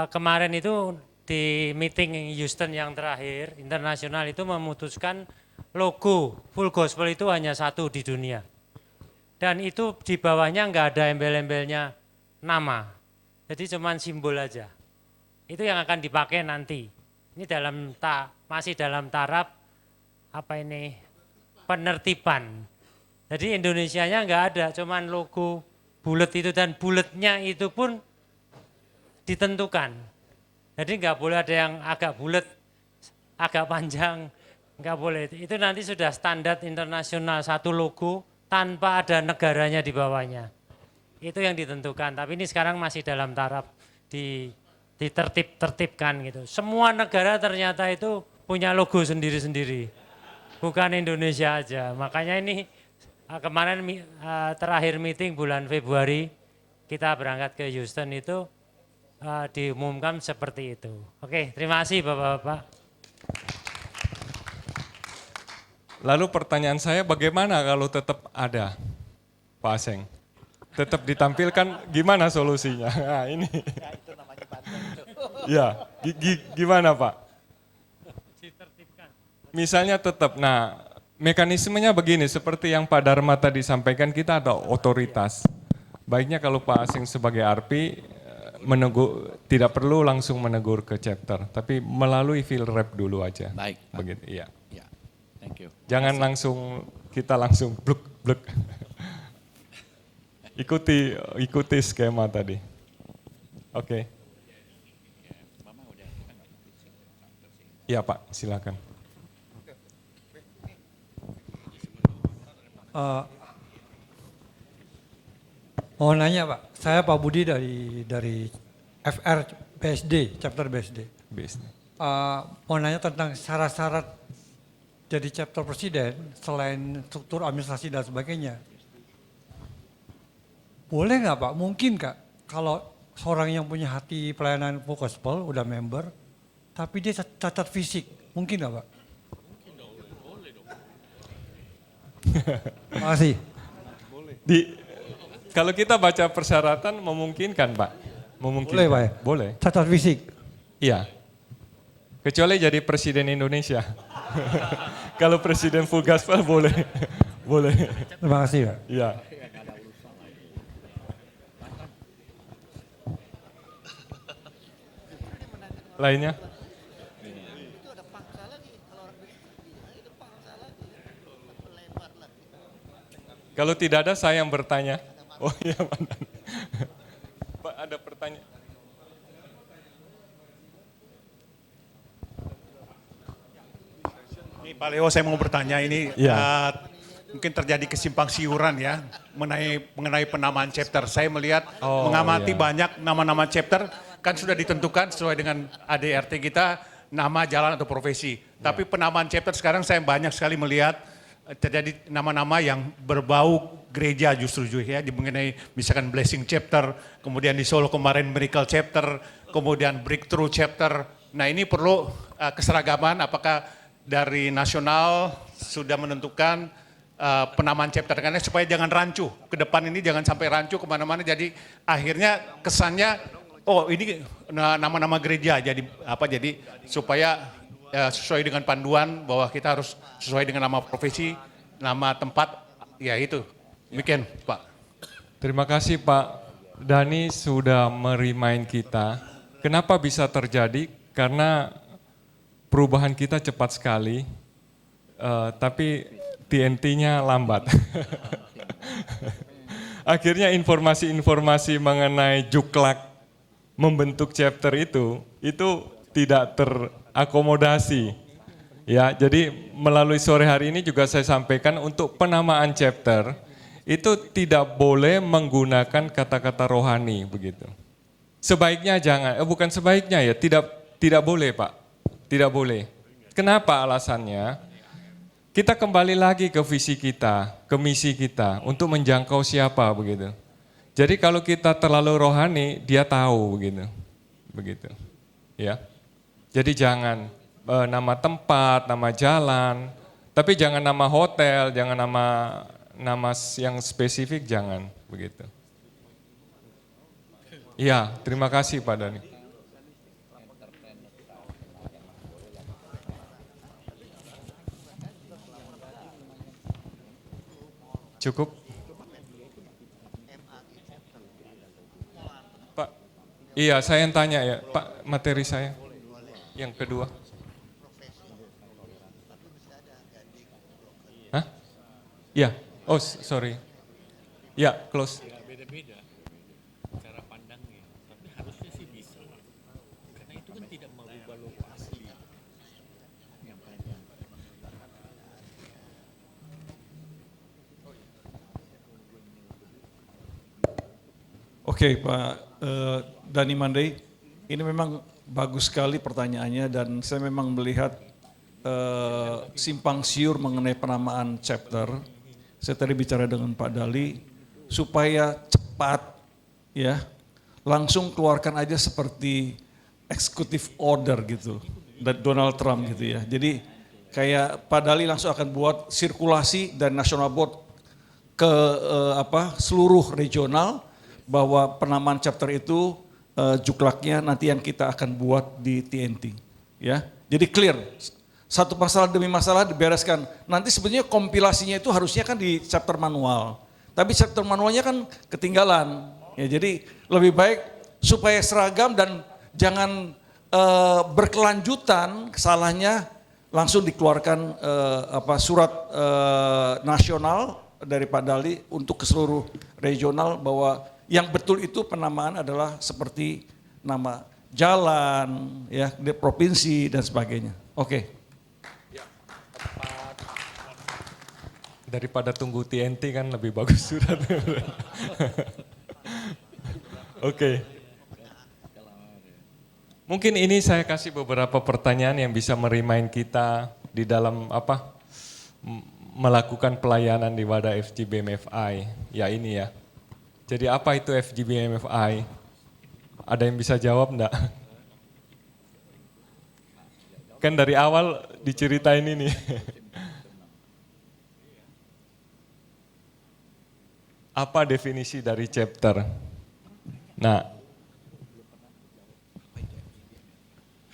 kemarin itu di meeting Houston yang terakhir, internasional itu memutuskan logo Full Gospel itu hanya satu di dunia. Dan itu di bawahnya nggak ada embel-embelnya nama. Jadi cuman simbol aja. Itu yang akan dipakai nanti. Ini masih dalam taraf penertiban. Jadi Indonesianya nggak ada, cuman logo bulat itu, dan bulatnya itu pun ditentukan. Jadi nggak boleh ada yang agak bulat, agak panjang, nggak boleh. Itu nanti sudah standar internasional, satu logo tanpa ada negaranya di bawahnya. Itu yang ditentukan, tapi ini sekarang masih dalam taraf ditertibkan gitu. Semua negara ternyata itu punya logo sendiri-sendiri, bukan Indonesia aja. Makanya ini kemarin terakhir meeting bulan Februari, kita berangkat ke Houston itu diumumkan seperti itu. Oke, terima kasih Bapak-Bapak. Lalu pertanyaan saya, bagaimana kalau tetap ada Pak Aseng? Tetap ditampilkan, gimana solusinya? Nah ini. Ya, gimana Pak? Misalnya tetap, nah mekanismenya begini, seperti yang Pak Dharma tadi sampaikan, kita ada otoritas. Baiknya kalau Pak Aseng sebagai RP, tidak perlu langsung menegur ke chapter, tapi melalui field rep dulu aja. Baik. Begitu, iya. Ya, thank you. Jangan kita langsung bluk. Ikuti skema tadi. Oke. Iya Pak, silakan. Mau nanya Pak, saya Pak Budi dari FR BSD, chapter BSD. Mau nanya tentang syarat-syarat jadi chapter presiden selain struktur administrasi dan sebagainya. Boleh nggak Pak, mungkin Kak, kalau seorang yang punya hati pelayanan Full Gospel, udah member, tapi dia cacat fisik, mungkin nggak Pak? Terima kasih. Kalau kita baca persyaratan memungkinkan Pak. Memungkinkan. Boleh Pak ya? Boleh. Cacat fisik? Iya. Kecuali jadi presiden Indonesia. Kalau presiden Full Gospel boleh. Boleh. Terima kasih Pak. Iya. Lainnya? Kalau tidak ada saya yang bertanya. Oh iya mana? Pak ada pertanyaan? Ini Pak Leo, saya mau bertanya ini mungkin terjadi kesimpang siuran ya mengenai penamaan chapter. Saya melihat mengamati banyak nama-nama chapter kan sudah ditentukan sesuai dengan ADRT kita nama, jalan atau profesi. Tapi penamaan chapter sekarang saya banyak sekali melihat terjadi nama-nama yang berbau gereja justru ya, mengenai misalkan Blessing Chapter, kemudian di Solo kemarin Miracle Chapter, kemudian Breakthrough Chapter. Nah ini perlu keseragaman, apakah dari nasional sudah menentukan penamaan chapter, karena supaya jangan rancu, ke depan ini jangan sampai rancu kemana-mana, jadi akhirnya kesannya Oh ini nama-nama gereja jadi apa? Jadi supaya sesuai dengan panduan bahwa kita harus sesuai dengan nama profesi, nama tempat, ya itu. Demikian Pak. Terima kasih Pak Dhani sudah merimain kita. Kenapa bisa terjadi? Karena perubahan kita cepat sekali, tapi TNT-nya lambat. Akhirnya informasi-informasi mengenai juklak membentuk chapter itu tidak terakomodasi. Ya, jadi melalui sore hari ini juga saya sampaikan untuk penamaan chapter itu tidak boleh menggunakan kata-kata rohani begitu. Sebaiknya jangan, bukan sebaiknya ya, tidak boleh Pak, tidak boleh. Kenapa alasannya? Kita kembali lagi ke visi kita, ke misi kita untuk menjangkau siapa begitu. Jadi kalau kita terlalu rohani, dia tahu begitu, ya. Jadi jangan nama tempat, nama jalan, tapi jangan nama hotel, jangan nama yang spesifik, jangan begitu. Iya, terima kasih Pak Dhani. Cukup? Pak, iya saya yang tanya ya, Pak, materi saya yang kedua. Hah? Ya, oh sorry. Ya, close. Beda-beda cara pandangnya, tapi harusnya sih bisa. Karena itu kan tidak merubah logo asli. Oke Pak Dhani Mandai, ini memang bagus sekali pertanyaannya dan saya memang melihat simpang siur mengenai penamaan chapter. Saya tadi bicara dengan Pak Dali supaya cepat ya, langsung keluarkan aja seperti executive order gitu, dari Donald Trump gitu ya. Jadi kayak Pak Dali langsung akan buat sirkulasi dan national board ke seluruh regional bahwa penamaan chapter itu juklaknya nanti yang kita akan buat di TNT, ya. Jadi clear, satu masalah demi masalah dibereskan. Nanti sebenarnya kompilasinya itu harusnya kan di chapter manual, tapi chapter manualnya kan ketinggalan. Ya, jadi lebih baik supaya seragam dan jangan berkelanjutan kesalahannya langsung dikeluarkan surat nasional dari Pak Dali untuk ke seluruh regional bahwa yang betul itu penamaan adalah seperti nama jalan, ya, di provinsi dan sebagainya. Oke. Daripada tunggu TNT kan lebih bagus surat. Oke. Mungkin ini saya kasih beberapa pertanyaan yang bisa merimain kita di dalam melakukan pelayanan di wadah FGBMFI. Ya ini ya. Jadi apa itu FGBMFI? Ada yang bisa jawab enggak? Kan dari awal diceritain ini. Apa definisi dari chapter? Nah,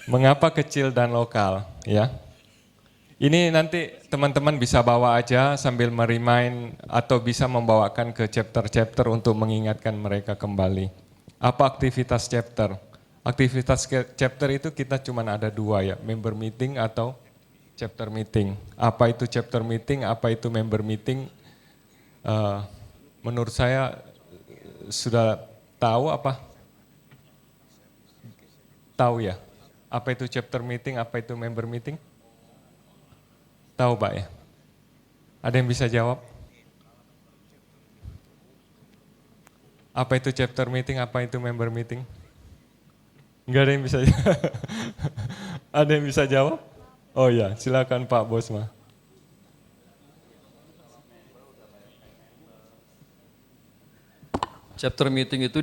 mengapa kecil dan lokal? Ya, ini nanti teman-teman bisa bawa aja sambil merimain atau bisa membawakan ke chapter-chapter untuk mengingatkan mereka kembali. Apa aktivitas chapter? Aktivitas chapter itu kita cuma ada dua ya, member meeting atau chapter meeting. Apa itu chapter meeting, apa itu member meeting? Menurut saya sudah tahu apa? Tahu ya? Apa itu chapter meeting, apa itu member meeting? Tahu Pak ya? Ada yang bisa jawab? Apa itu chapter meeting, apa itu member meeting? Enggak ada yang bisa jawab. Ada yang bisa jawab? Oh ya, silakan Pak Bosma. Chapter meeting itu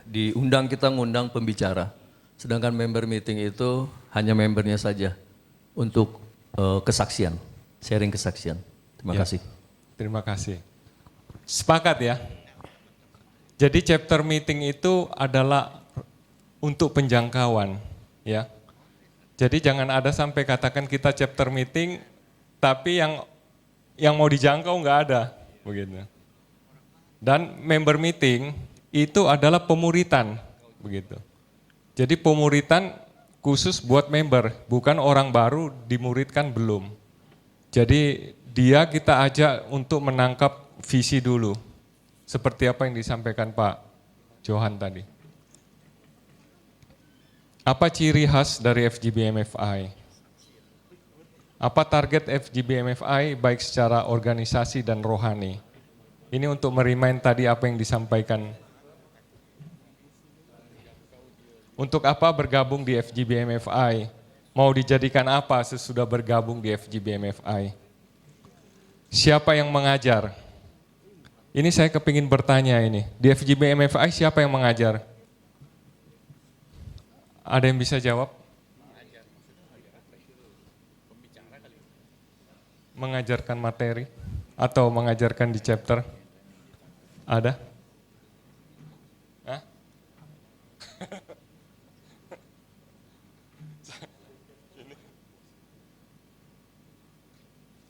diundang, kita ngundang pembicara. Sedangkan member meeting itu hanya membernya saja untuk kesaksian, sharing kesaksian. Terima kasih. Terima kasih. Sepakat ya? Jadi chapter meeting itu adalah untuk penjangkauan, ya. Jadi jangan ada sampai katakan kita chapter meeting, tapi yang mau dijangkau nggak ada, begitu. Dan member meeting itu adalah pemuritan, begitu. Jadi pemuritan khusus buat member, bukan orang baru dimuridkan belum. Jadi dia kita ajak untuk menangkap visi dulu. Seperti apa yang disampaikan Pak Johan tadi. Apa ciri khas dari FGBMFI? Apa target FGBMFI baik secara organisasi dan rohani? Ini untuk merimain tadi apa yang disampaikan. Untuk apa bergabung di FGBMFI? Mau dijadikan apa sesudah bergabung di FGBMFI? Siapa yang mengajar? Ini saya kepingin bertanya ini, di FGBMFI siapa yang mengajar? Ada yang bisa jawab? Mengajarkan materi atau mengajarkan di chapter? Ada? Hah?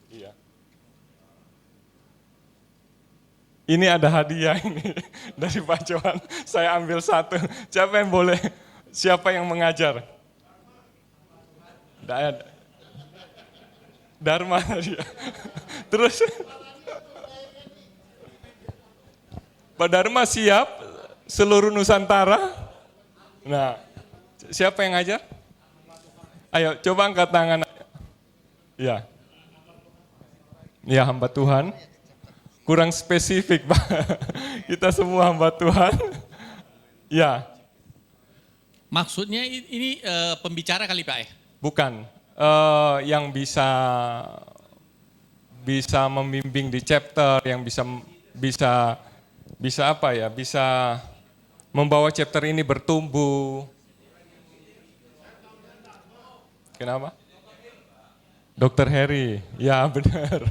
Iya. Ini ada hadiah ini dari Pak Johan. Saya ambil satu. Siapa yang boleh? Siapa yang mengajar? Tidak ada. Dharma tadi ya. Terus Pak Dharma siap seluruh Nusantara. Nah, siapa yang ngajar? Ayo coba angkat tangan. Ya. Ya, hamba Tuhan. Kurang spesifik, Pak. Kita semua hamba Tuhan. Ya. Maksudnya ini pembicara kali Pak ya? Bukan. Yang bisa membimbing di chapter, yang bisa apa ya? Bisa membawa chapter ini bertumbuh. Kenapa? Dr. Heri. Ya, benar.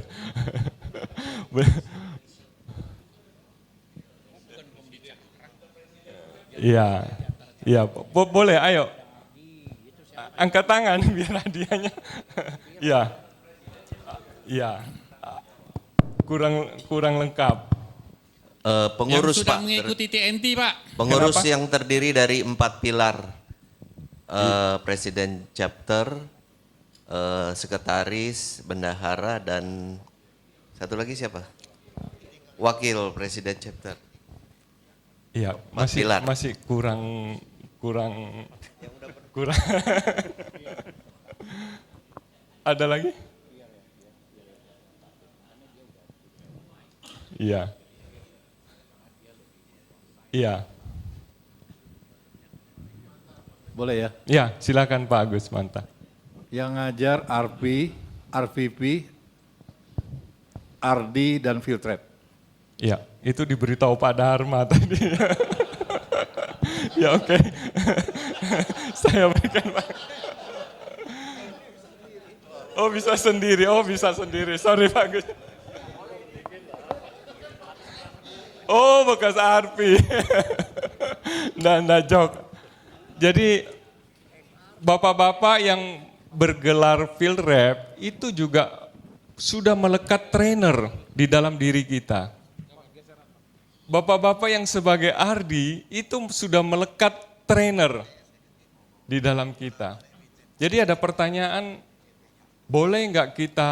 Iya, iya, boleh, ayo. Angkat tangan biar hadiahnya. Iya, iya, kurang lengkap. Pengurus yang sudah Pak, mengikuti TNT Pak. pengurus Kenapa? yang terdiri dari 4 pilar, presiden chapter, sekretaris, bendahara, dan satu lagi siapa? Wakil presiden chapter. Iya, masih kurang. Ada lagi? Iya. Iya. Boleh ya? Iya, silakan Pak Agus Manta. Yang ngajar RVP, RD, dan field trip. Iya, itu diberitahu Pak Dharma tadi. Ya oke. Saya berikan Pak. Oh bisa sendiri. Sorry Pak Gus. Oh bekas Arpi. Nggak jok. Jadi bapak-bapak yang bergelar field rep itu juga sudah melekat trainer di dalam diri kita. Bapak-bapak yang sebagai RD itu sudah melekat trainer di dalam kita. Jadi ada pertanyaan, boleh nggak kita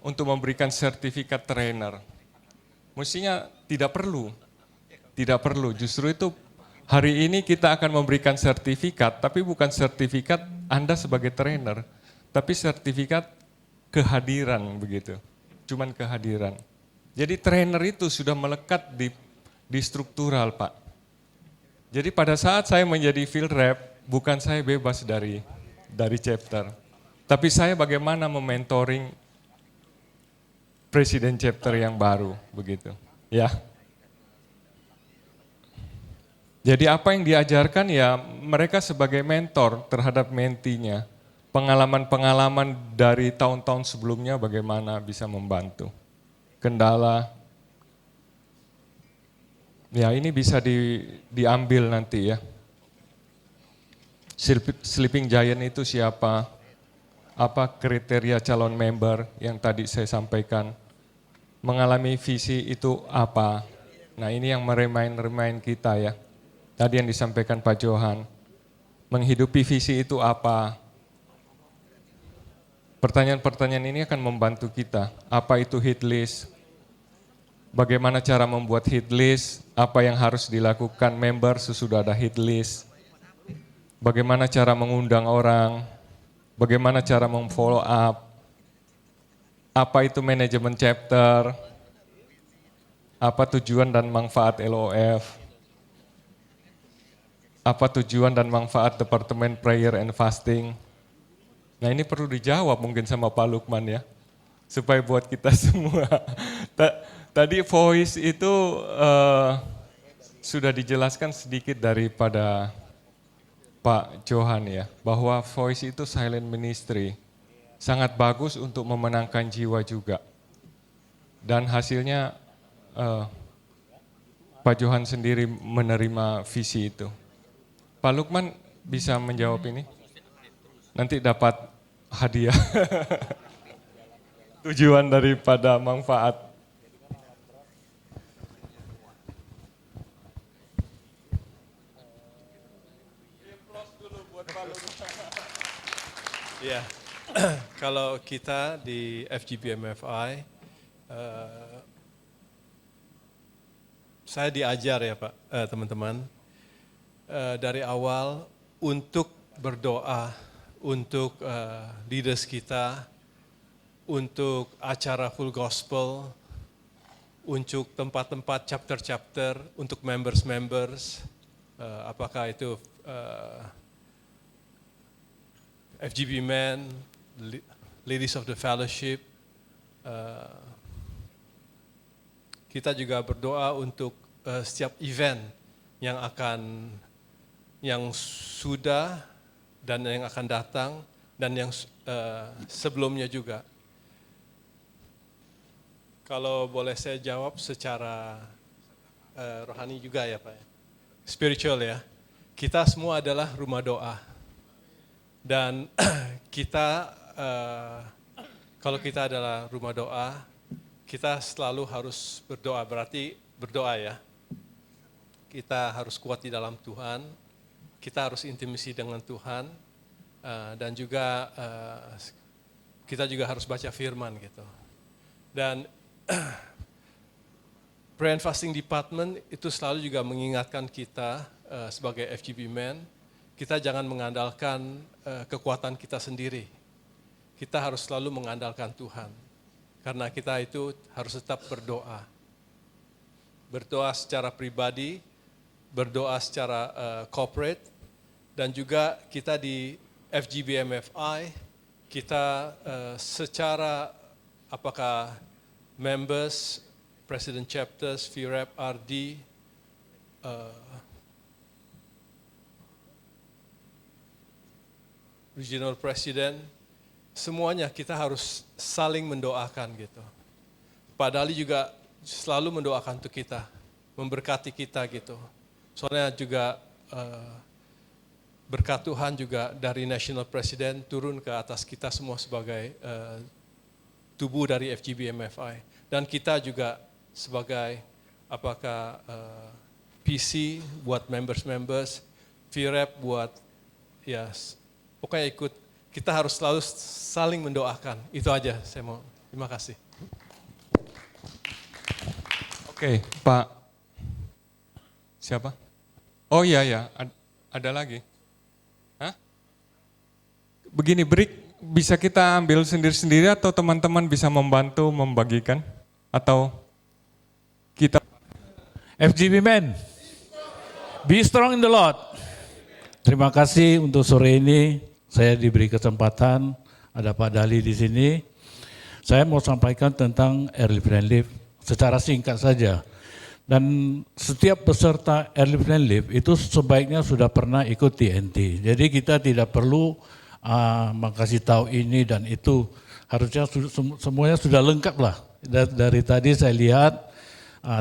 untuk memberikan sertifikat trainer? Mestinya tidak perlu. Justru itu hari ini kita akan memberikan sertifikat, tapi bukan sertifikat Anda sebagai trainer, tapi sertifikat kehadiran begitu, cuman kehadiran. Jadi trainer itu sudah melekat di struktural Pak. Jadi pada saat saya menjadi field rep, bukan saya bebas dari chapter, tapi saya bagaimana mementoring presiden chapter yang baru begitu, ya. Jadi apa yang diajarkan ya mereka sebagai mentor terhadap mentinya. pengalaman-pengalaman dari tahun-tahun sebelumnya bagaimana bisa membantu. Kendala, ya ini bisa diambil nanti ya. Sleeping Giant itu siapa? Apa kriteria calon member yang tadi saya sampaikan? Mengalami visi itu apa? Nah ini yang meremind kita ya. Tadi yang disampaikan Pak Johan. Menghidupi visi itu apa? Pertanyaan-pertanyaan ini akan membantu kita. Apa itu hit list? Bagaimana cara membuat hit list? Apa yang harus dilakukan member sesudah ada hit list? Bagaimana cara mengundang orang? Bagaimana cara memfollow up? Apa itu manajemen chapter? Apa tujuan dan manfaat LOF? Apa tujuan dan manfaat Departemen Prayer and Fasting? Nah ini perlu dijawab mungkin sama Pak Lukman ya, supaya buat kita semua. Tadi voice itu sudah dijelaskan sedikit daripada Pak Johan ya, bahwa voice itu silent ministry, sangat bagus untuk memenangkan jiwa juga. Dan hasilnya Pak Johan sendiri menerima visi itu. Pak Lukman bisa menjawab ini? Nanti dapat hadiah. Tujuan daripada manfaat. Ya, kalau kita di FGBMFI, saya diajar ya Pak, teman-teman, dari awal untuk berdoa, untuk leaders kita, untuk acara full gospel, untuk tempat-tempat chapter-chapter, untuk members-members, apakah itu FGB Men, Ladies of the Fellowship. Kita juga berdoa untuk setiap event yang sudah dan yang akan datang dan yang sebelumnya juga. Kalau boleh saya jawab secara rohani juga ya Pak. Spiritual ya. Kita semua adalah rumah doa. Dan kita, kalau kita adalah rumah doa, kita selalu harus berdoa, berarti berdoa ya. Kita harus kuat di dalam Tuhan, kita harus intimasi dengan Tuhan, dan juga kita juga harus baca firman gitu. Dan Prayer and Fasting Department itu selalu juga mengingatkan kita sebagai FGB Men, kita jangan mengandalkan kekuatan kita sendiri. Kita harus selalu mengandalkan Tuhan. Karena kita itu harus tetap berdoa. Berdoa secara pribadi, berdoa secara corporate, dan juga kita di FGBMFI, kita secara apakah members, President Chapters, VREP, RD, Regional President, semuanya kita harus saling mendoakan gitu. Pak Dali juga selalu mendoakan untuk kita, memberkati kita gitu. Soalnya juga berkat Tuhan juga dari National President turun ke atas kita semua sebagai tubuh dari FGBMFI. Dan kita juga sebagai apakah PC buat members-members, VREP buat ya pokoknya ikut, kita harus selalu saling mendoakan. Itu aja saya mau. Terima kasih. Oke, Pak. Siapa? Oh iya ya, ada lagi. Hah? Begini, break bisa kita ambil sendiri-sendiri atau teman-teman bisa membantu membagikan? Atau kita? FGB Men, be strong in the Lord. Terima kasih untuk sore ini. Saya diberi kesempatan, ada Pak Dali di sini. Saya mau sampaikan tentang Early Friend Live secara singkat saja. Dan setiap peserta Early Friend Live itu sebaiknya sudah pernah ikut TNT. Jadi kita tidak perlu makasih tahu ini dan itu. Harusnya semuanya sudah lengkap lah. Dari tadi saya lihat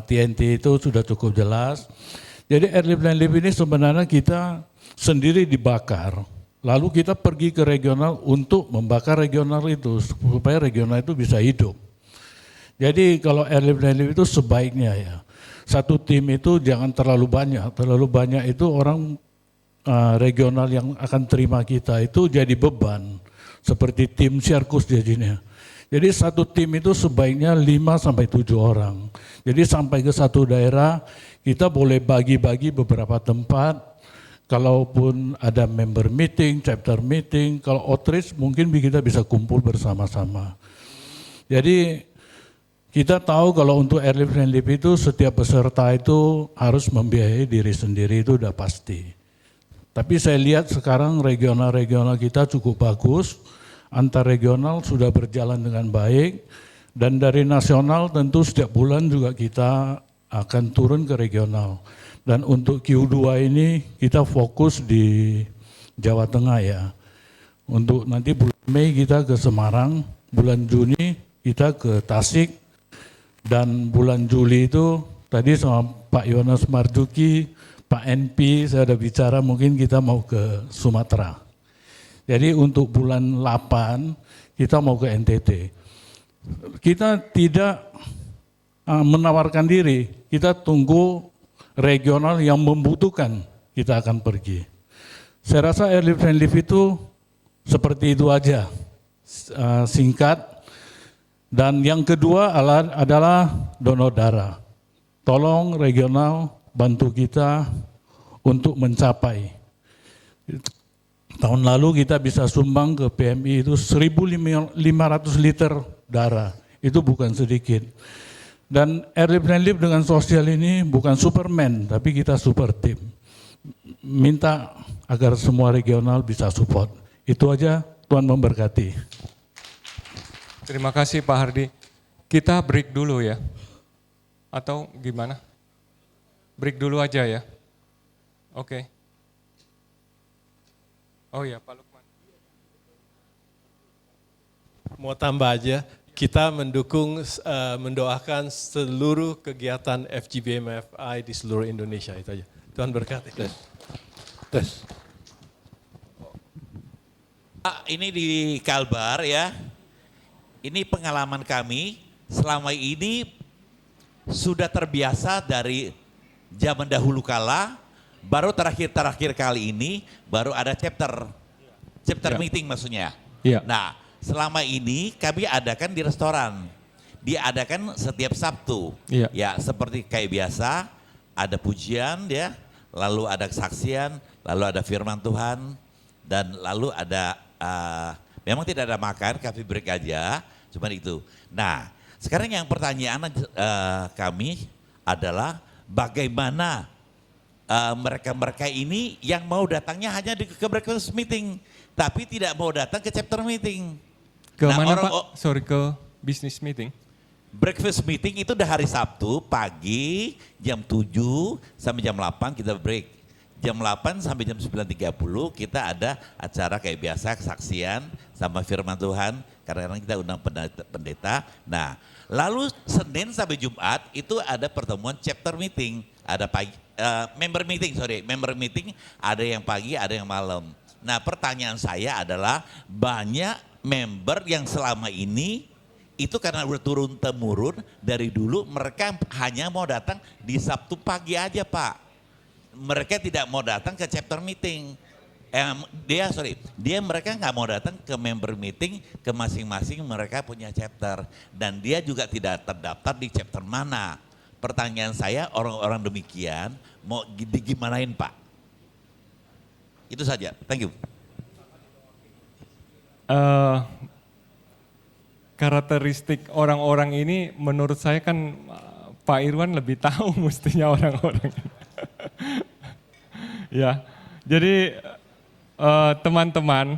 TNT itu sudah cukup jelas. Jadi airlift landlift ini sebenarnya kita sendiri dibakar. Lalu kita pergi ke regional untuk membakar regional itu supaya regional itu bisa hidup. Jadi kalau airlift landlift itu sebaiknya ya satu tim itu jangan terlalu banyak. Terlalu banyak itu orang regional yang akan terima kita itu jadi beban. Seperti tim sirkus jadinya. Jadi satu tim itu sebaiknya 5-7 orang. Jadi sampai ke satu daerah kita boleh bagi-bagi beberapa tempat. Kalaupun ada member meeting, chapter meeting, kalau outreach mungkin kita bisa kumpul bersama-sama. Jadi kita tahu kalau untuk airlift landlift itu setiap peserta itu harus membiayai diri sendiri itu udah pasti. Tapi saya lihat sekarang regional-regional kita cukup bagus. Antar regional sudah berjalan dengan baik dan dari nasional tentu setiap bulan juga kita akan turun ke regional. Dan untuk Q2 ini kita fokus di Jawa Tengah ya. Untuk nanti bulan Mei kita ke Semarang, bulan Juni kita ke Tasik, dan bulan Juli itu tadi sama Pak Yonas Marzuki, Pak NP saya ada bicara mungkin kita mau ke Sumatera. Jadi untuk bulan 8 kita mau ke NTT. Kita tidak menawarkan diri, kita tunggu regional yang membutuhkan kita akan pergi. Saya rasa airlift landlift itu seperti itu aja, singkat. Dan yang kedua adalah donor darah. Tolong regional bantu kita untuk mencapai. Tahun lalu kita bisa sumbang ke PMI itu 1.500 liter darah, itu bukan sedikit. Dan airlift landlift dengan sosial ini bukan Superman, tapi kita super team. Minta agar semua regional bisa support. Itu aja, Tuhan memberkati. Terima kasih Pak Hardi. Kita break dulu ya, atau gimana? Break dulu aja ya, oke. Oh ya, Pak Lukman. Mau tambah aja, kita mendukung, mendoakan seluruh kegiatan FGBMFI di seluruh Indonesia, itu aja. Tuhan berkati. Tes. Ini di Kalbar ya, ini pengalaman kami selama ini sudah terbiasa dari zaman dahulu kala, baru terakhir kali ini baru ada chapter meeting maksudnya. Yeah. Nah, selama ini kami adakan di restoran, diadakan setiap Sabtu. Yeah. Ya, seperti kayak biasa, ada pujian ya, lalu ada kesaksian, lalu ada firman Tuhan, dan lalu ada memang tidak ada makan, coffee break aja, cuma itu. Nah, sekarang yang pertanyaan kami adalah bagaimana mereka-mereka ini yang mau datangnya hanya ke breakfast meeting, tapi tidak mau datang ke chapter meeting. Ke mana Pak? Sorry, ke business meeting. Breakfast meeting itu udah hari Sabtu pagi jam 7 sampai jam 8 kita break. Jam 8 sampai jam 9.30 kita ada acara kayak biasa, kesaksian sama firman Tuhan. Kadang-kadang kita undang pendeta. Nah, lalu Senin sampai Jumat itu ada pertemuan chapter meeting. Ada pagi, member meeting ada yang pagi, ada yang malam. Nah, pertanyaan saya adalah banyak member yang selama ini itu karena udah turun temurun dari dulu mereka hanya mau datang di Sabtu pagi aja Pak. Mereka tidak mau datang ke chapter meeting. Mereka nggak mau datang ke member meeting ke masing-masing mereka punya chapter dan dia juga tidak terdaftar di chapter mana. Pertanyaan saya orang-orang demikian mau digimanain Pak? Itu saja, thank you. Karakteristik orang-orang ini menurut saya kan Pak Irwan lebih tahu mestinya orang-orang. Ya, jadi teman-teman,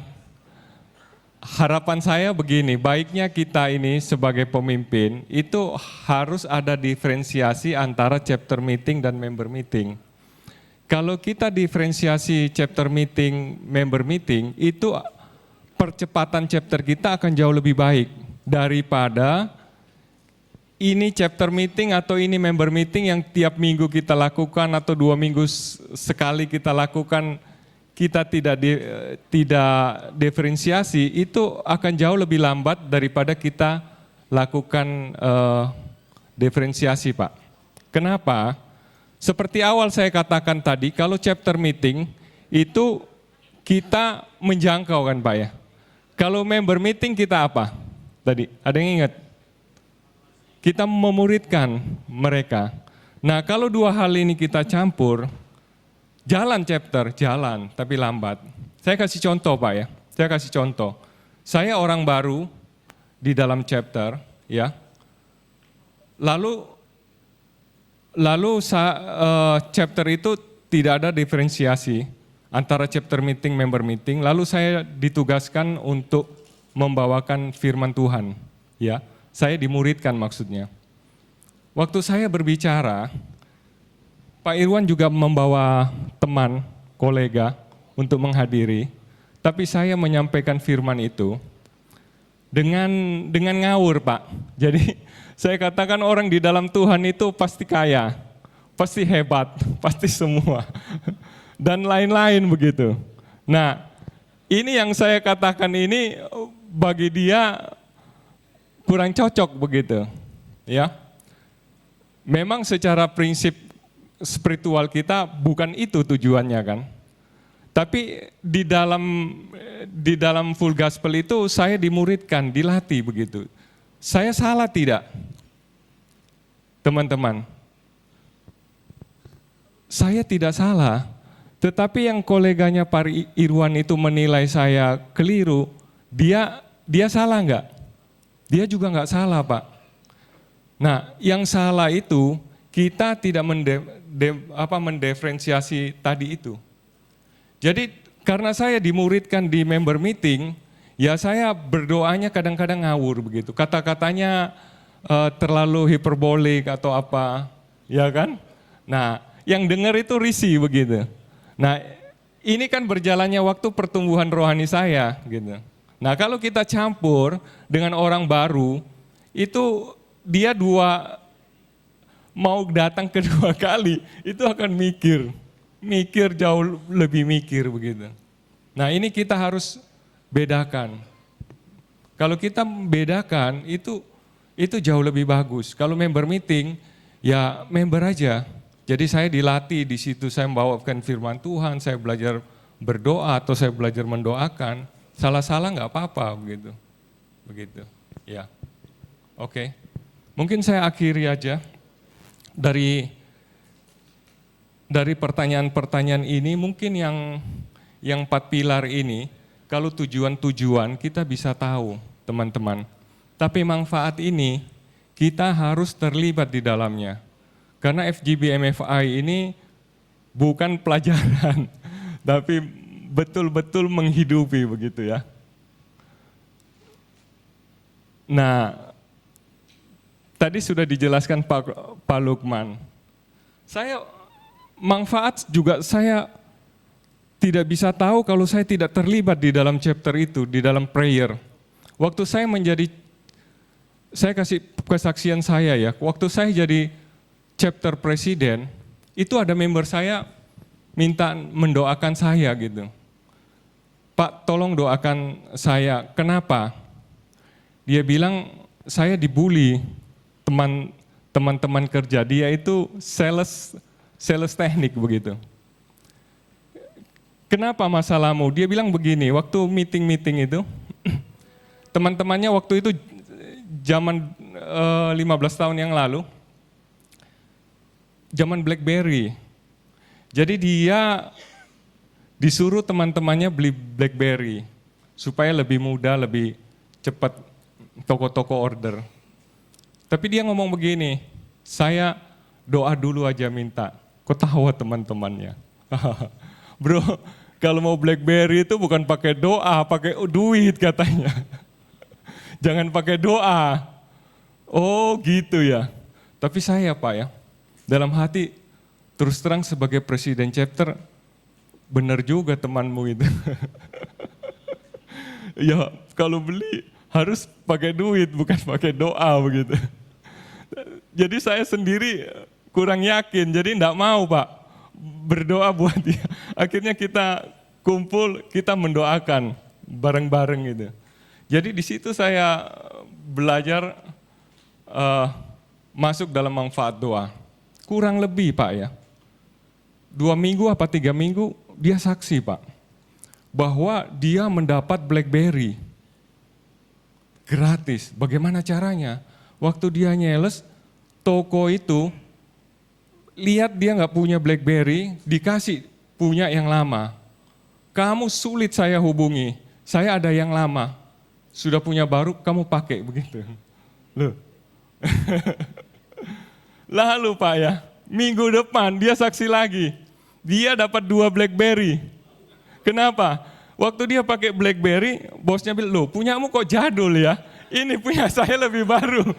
harapan saya begini, baiknya kita ini sebagai pemimpin itu harus ada diferensiasi antara chapter meeting dan member meeting. Kalau kita diferensiasi chapter meeting, member meeting itu percepatan chapter kita akan jauh lebih baik daripada ini chapter meeting atau ini member meeting yang tiap minggu kita lakukan atau 2 minggu sekali kita lakukan, kita tidak diferensiasi, itu akan jauh lebih lambat daripada kita lakukan diferensiasi, Pak. Kenapa? Seperti awal saya katakan tadi, kalau chapter meeting itu kita menjangkau kan Pak ya. Kalau member meeting kita apa? Tadi ada yang ingat? Kita memuridkan mereka. Nah kalau dua hal ini kita campur, jalan chapter, jalan tapi lambat. Saya kasih contoh Pak ya, saya kasih contoh. Saya orang baru di dalam chapter ya. Lalu chapter itu tidak ada diferensiasi antara chapter meeting, member meeting. Lalu saya ditugaskan untuk membawakan firman Tuhan. Ya, saya dimuridkan maksudnya. Waktu saya berbicara, Pak Irwan juga membawa teman, kolega untuk menghadiri. Tapi saya menyampaikan firman itu dengan ngawur Pak. Jadi saya katakan orang di dalam Tuhan itu pasti kaya, pasti hebat, pasti semua. Dan lain-lain begitu. Nah, ini yang saya katakan ini bagi dia kurang cocok begitu. Ya. Memang secara prinsip spiritual kita bukan itu tujuannya kan. Tapi di dalam full gospel itu saya dimuridkan, dilatih begitu. Saya salah tidak? Teman-teman. Saya tidak salah. Tetapi yang koleganya Pak Irwan itu menilai saya keliru, dia salah enggak? Dia juga enggak salah Pak. Nah yang salah itu kita tidak mendiferensiasi tadi itu. Jadi karena saya dimuridkan di member meeting, ya saya berdoanya kadang-kadang ngawur begitu. Kata-katanya terlalu hiperbolik atau apa, ya kan? Nah yang dengar itu risih begitu. Nah, ini kan berjalannya waktu pertumbuhan rohani saya, gitu. Nah, kalau kita campur dengan orang baru, itu dia mau datang kedua kali, itu akan mikir jauh lebih mikir begitu. Nah, ini kita harus bedakan. Kalau kita bedakan, itu jauh lebih bagus. Kalau member meeting, ya member aja. Jadi saya dilatih di situ, saya membawakan firman Tuhan, saya belajar berdoa atau saya belajar mendoakan. Salah-salah nggak apa-apa begitu. Ya, oke. Mungkin saya akhiri aja dari pertanyaan-pertanyaan ini. Mungkin yang 4 pilar ini, kalau tujuan-tujuan kita bisa tahu teman-teman. Tapi manfaat ini kita harus terlibat di dalamnya. Karena FGB MFI ini bukan pelajaran, tapi betul-betul menghidupi begitu ya. Nah, tadi sudah dijelaskan Pak Lukman. Saya manfaat juga saya tidak bisa tahu kalau saya tidak terlibat di dalam chapter itu, di dalam prayer. Waktu saya kasih kesaksian saya ya, waktu saya jadi chapter presiden, itu ada member saya minta mendoakan saya gitu. Pak tolong doakan saya, kenapa? Dia bilang saya dibully teman-teman kerja, dia itu sales teknik begitu. Kenapa masalahmu? Dia bilang begini, waktu meeting itu, teman-temannya waktu itu zaman 15 tahun yang lalu, zaman BlackBerry. Jadi dia disuruh teman-temannya beli BlackBerry supaya lebih mudah, lebih cepat toko-toko order. Tapi dia ngomong begini, saya doa dulu aja minta. Ketawa teman-temannya. Bro, kalau mau BlackBerry itu bukan pakai doa, pakai duit katanya. Jangan pakai doa. Oh gitu ya. Tapi saya Pak ya, dalam hati terus terang sebagai presiden chapter, benar juga temanmu itu. Ya kalau beli harus pakai duit, bukan pakai doa begitu. Jadi saya sendiri kurang yakin, jadi enggak mau Pak berdoa buat dia. Akhirnya kita kumpul, kita mendoakan bareng-bareng gitu. Jadi di situ saya belajar masuk dalam manfaat doa. Kurang lebih Pak ya, 2 minggu apa 3 minggu dia saksi Pak, bahwa dia mendapat BlackBerry gratis. Bagaimana caranya? Waktu dia nyeles, toko itu lihat dia nggak punya BlackBerry, dikasih punya yang lama. Kamu sulit saya hubungi, saya ada yang lama. Sudah punya baru, kamu pakai begitu. Loh. Lalu Pak ya, minggu depan dia saksi lagi. Dia dapat 2 BlackBerry. Kenapa? Waktu dia pakai BlackBerry, bosnya bilang, loh punyamu kok jadul ya? Ini punya saya lebih baru.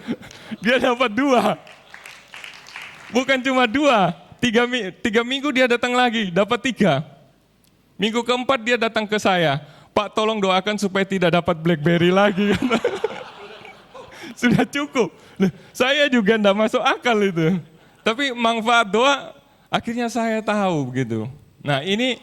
Dia dapat 2. Bukan cuma 2, 3 minggu dia datang lagi, dapat 3. Minggu keempat dia datang ke saya, Pak tolong doakan supaya tidak dapat BlackBerry lagi. Sudah cukup. Saya juga enggak masuk akal itu. Tapi manfaat doa akhirnya saya tahu begitu. Nah ini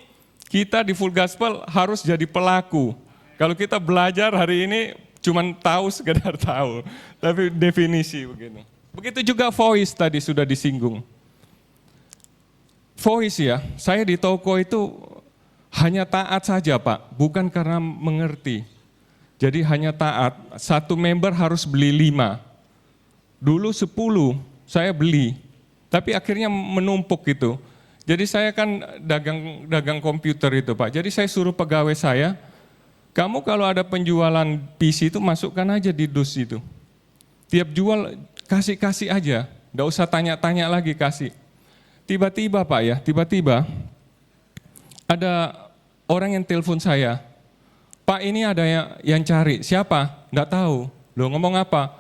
kita di Full Gospel harus jadi pelaku. Kalau kita belajar hari ini cuman tahu sekedar tahu. Tapi definisi begitu. Begitu juga voice tadi sudah disinggung. Voice ya, saya di toko itu hanya taat saja Pak, bukan karena mengerti. Jadi hanya taat, 1 member harus beli 5. Dulu 10 saya beli, tapi akhirnya menumpuk gitu. Jadi saya kan dagang komputer itu Pak, jadi saya suruh pegawai saya, kamu kalau ada penjualan PC itu masukkan aja di dus itu. Tiap jual kasih aja, nggak usah tanya-tanya lagi kasih. Tiba-tiba Pak ya, tiba-tiba ada orang yang telepon saya, Pak ini ada yang cari, siapa? Nggak tahu. Loh ngomong apa?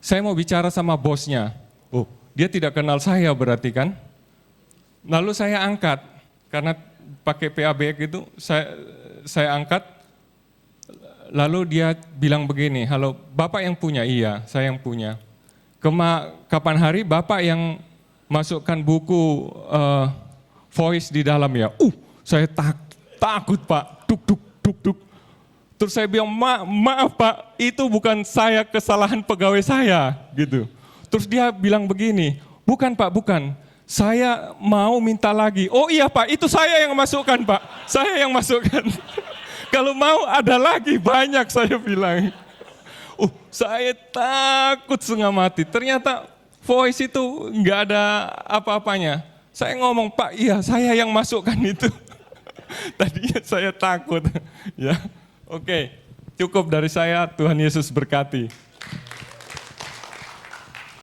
Saya mau bicara sama bosnya. Oh dia tidak kenal saya berarti kan? Lalu saya angkat, karena pakai PABX itu saya angkat, lalu dia bilang begini, halo Bapak yang punya? Iya saya yang punya. Kapan hari Bapak yang masukkan buku voice di dalam ya? Saya takut Pak, duk. Terus saya bilang, maaf Pak, itu bukan saya, kesalahan pegawai saya, gitu. Terus dia bilang begini, bukan Pak, bukan. Saya mau minta lagi. Oh iya Pak, itu saya yang masukkan Pak, saya yang masukkan. Kalau mau ada lagi, banyak saya bilang. Saya takut setengah mati. Ternyata voice itu nggak ada apa-apanya. Saya ngomong, Pak, iya saya yang masukkan itu. Tadinya saya takut, ya. Oke, cukup dari saya. Tuhan Yesus berkati.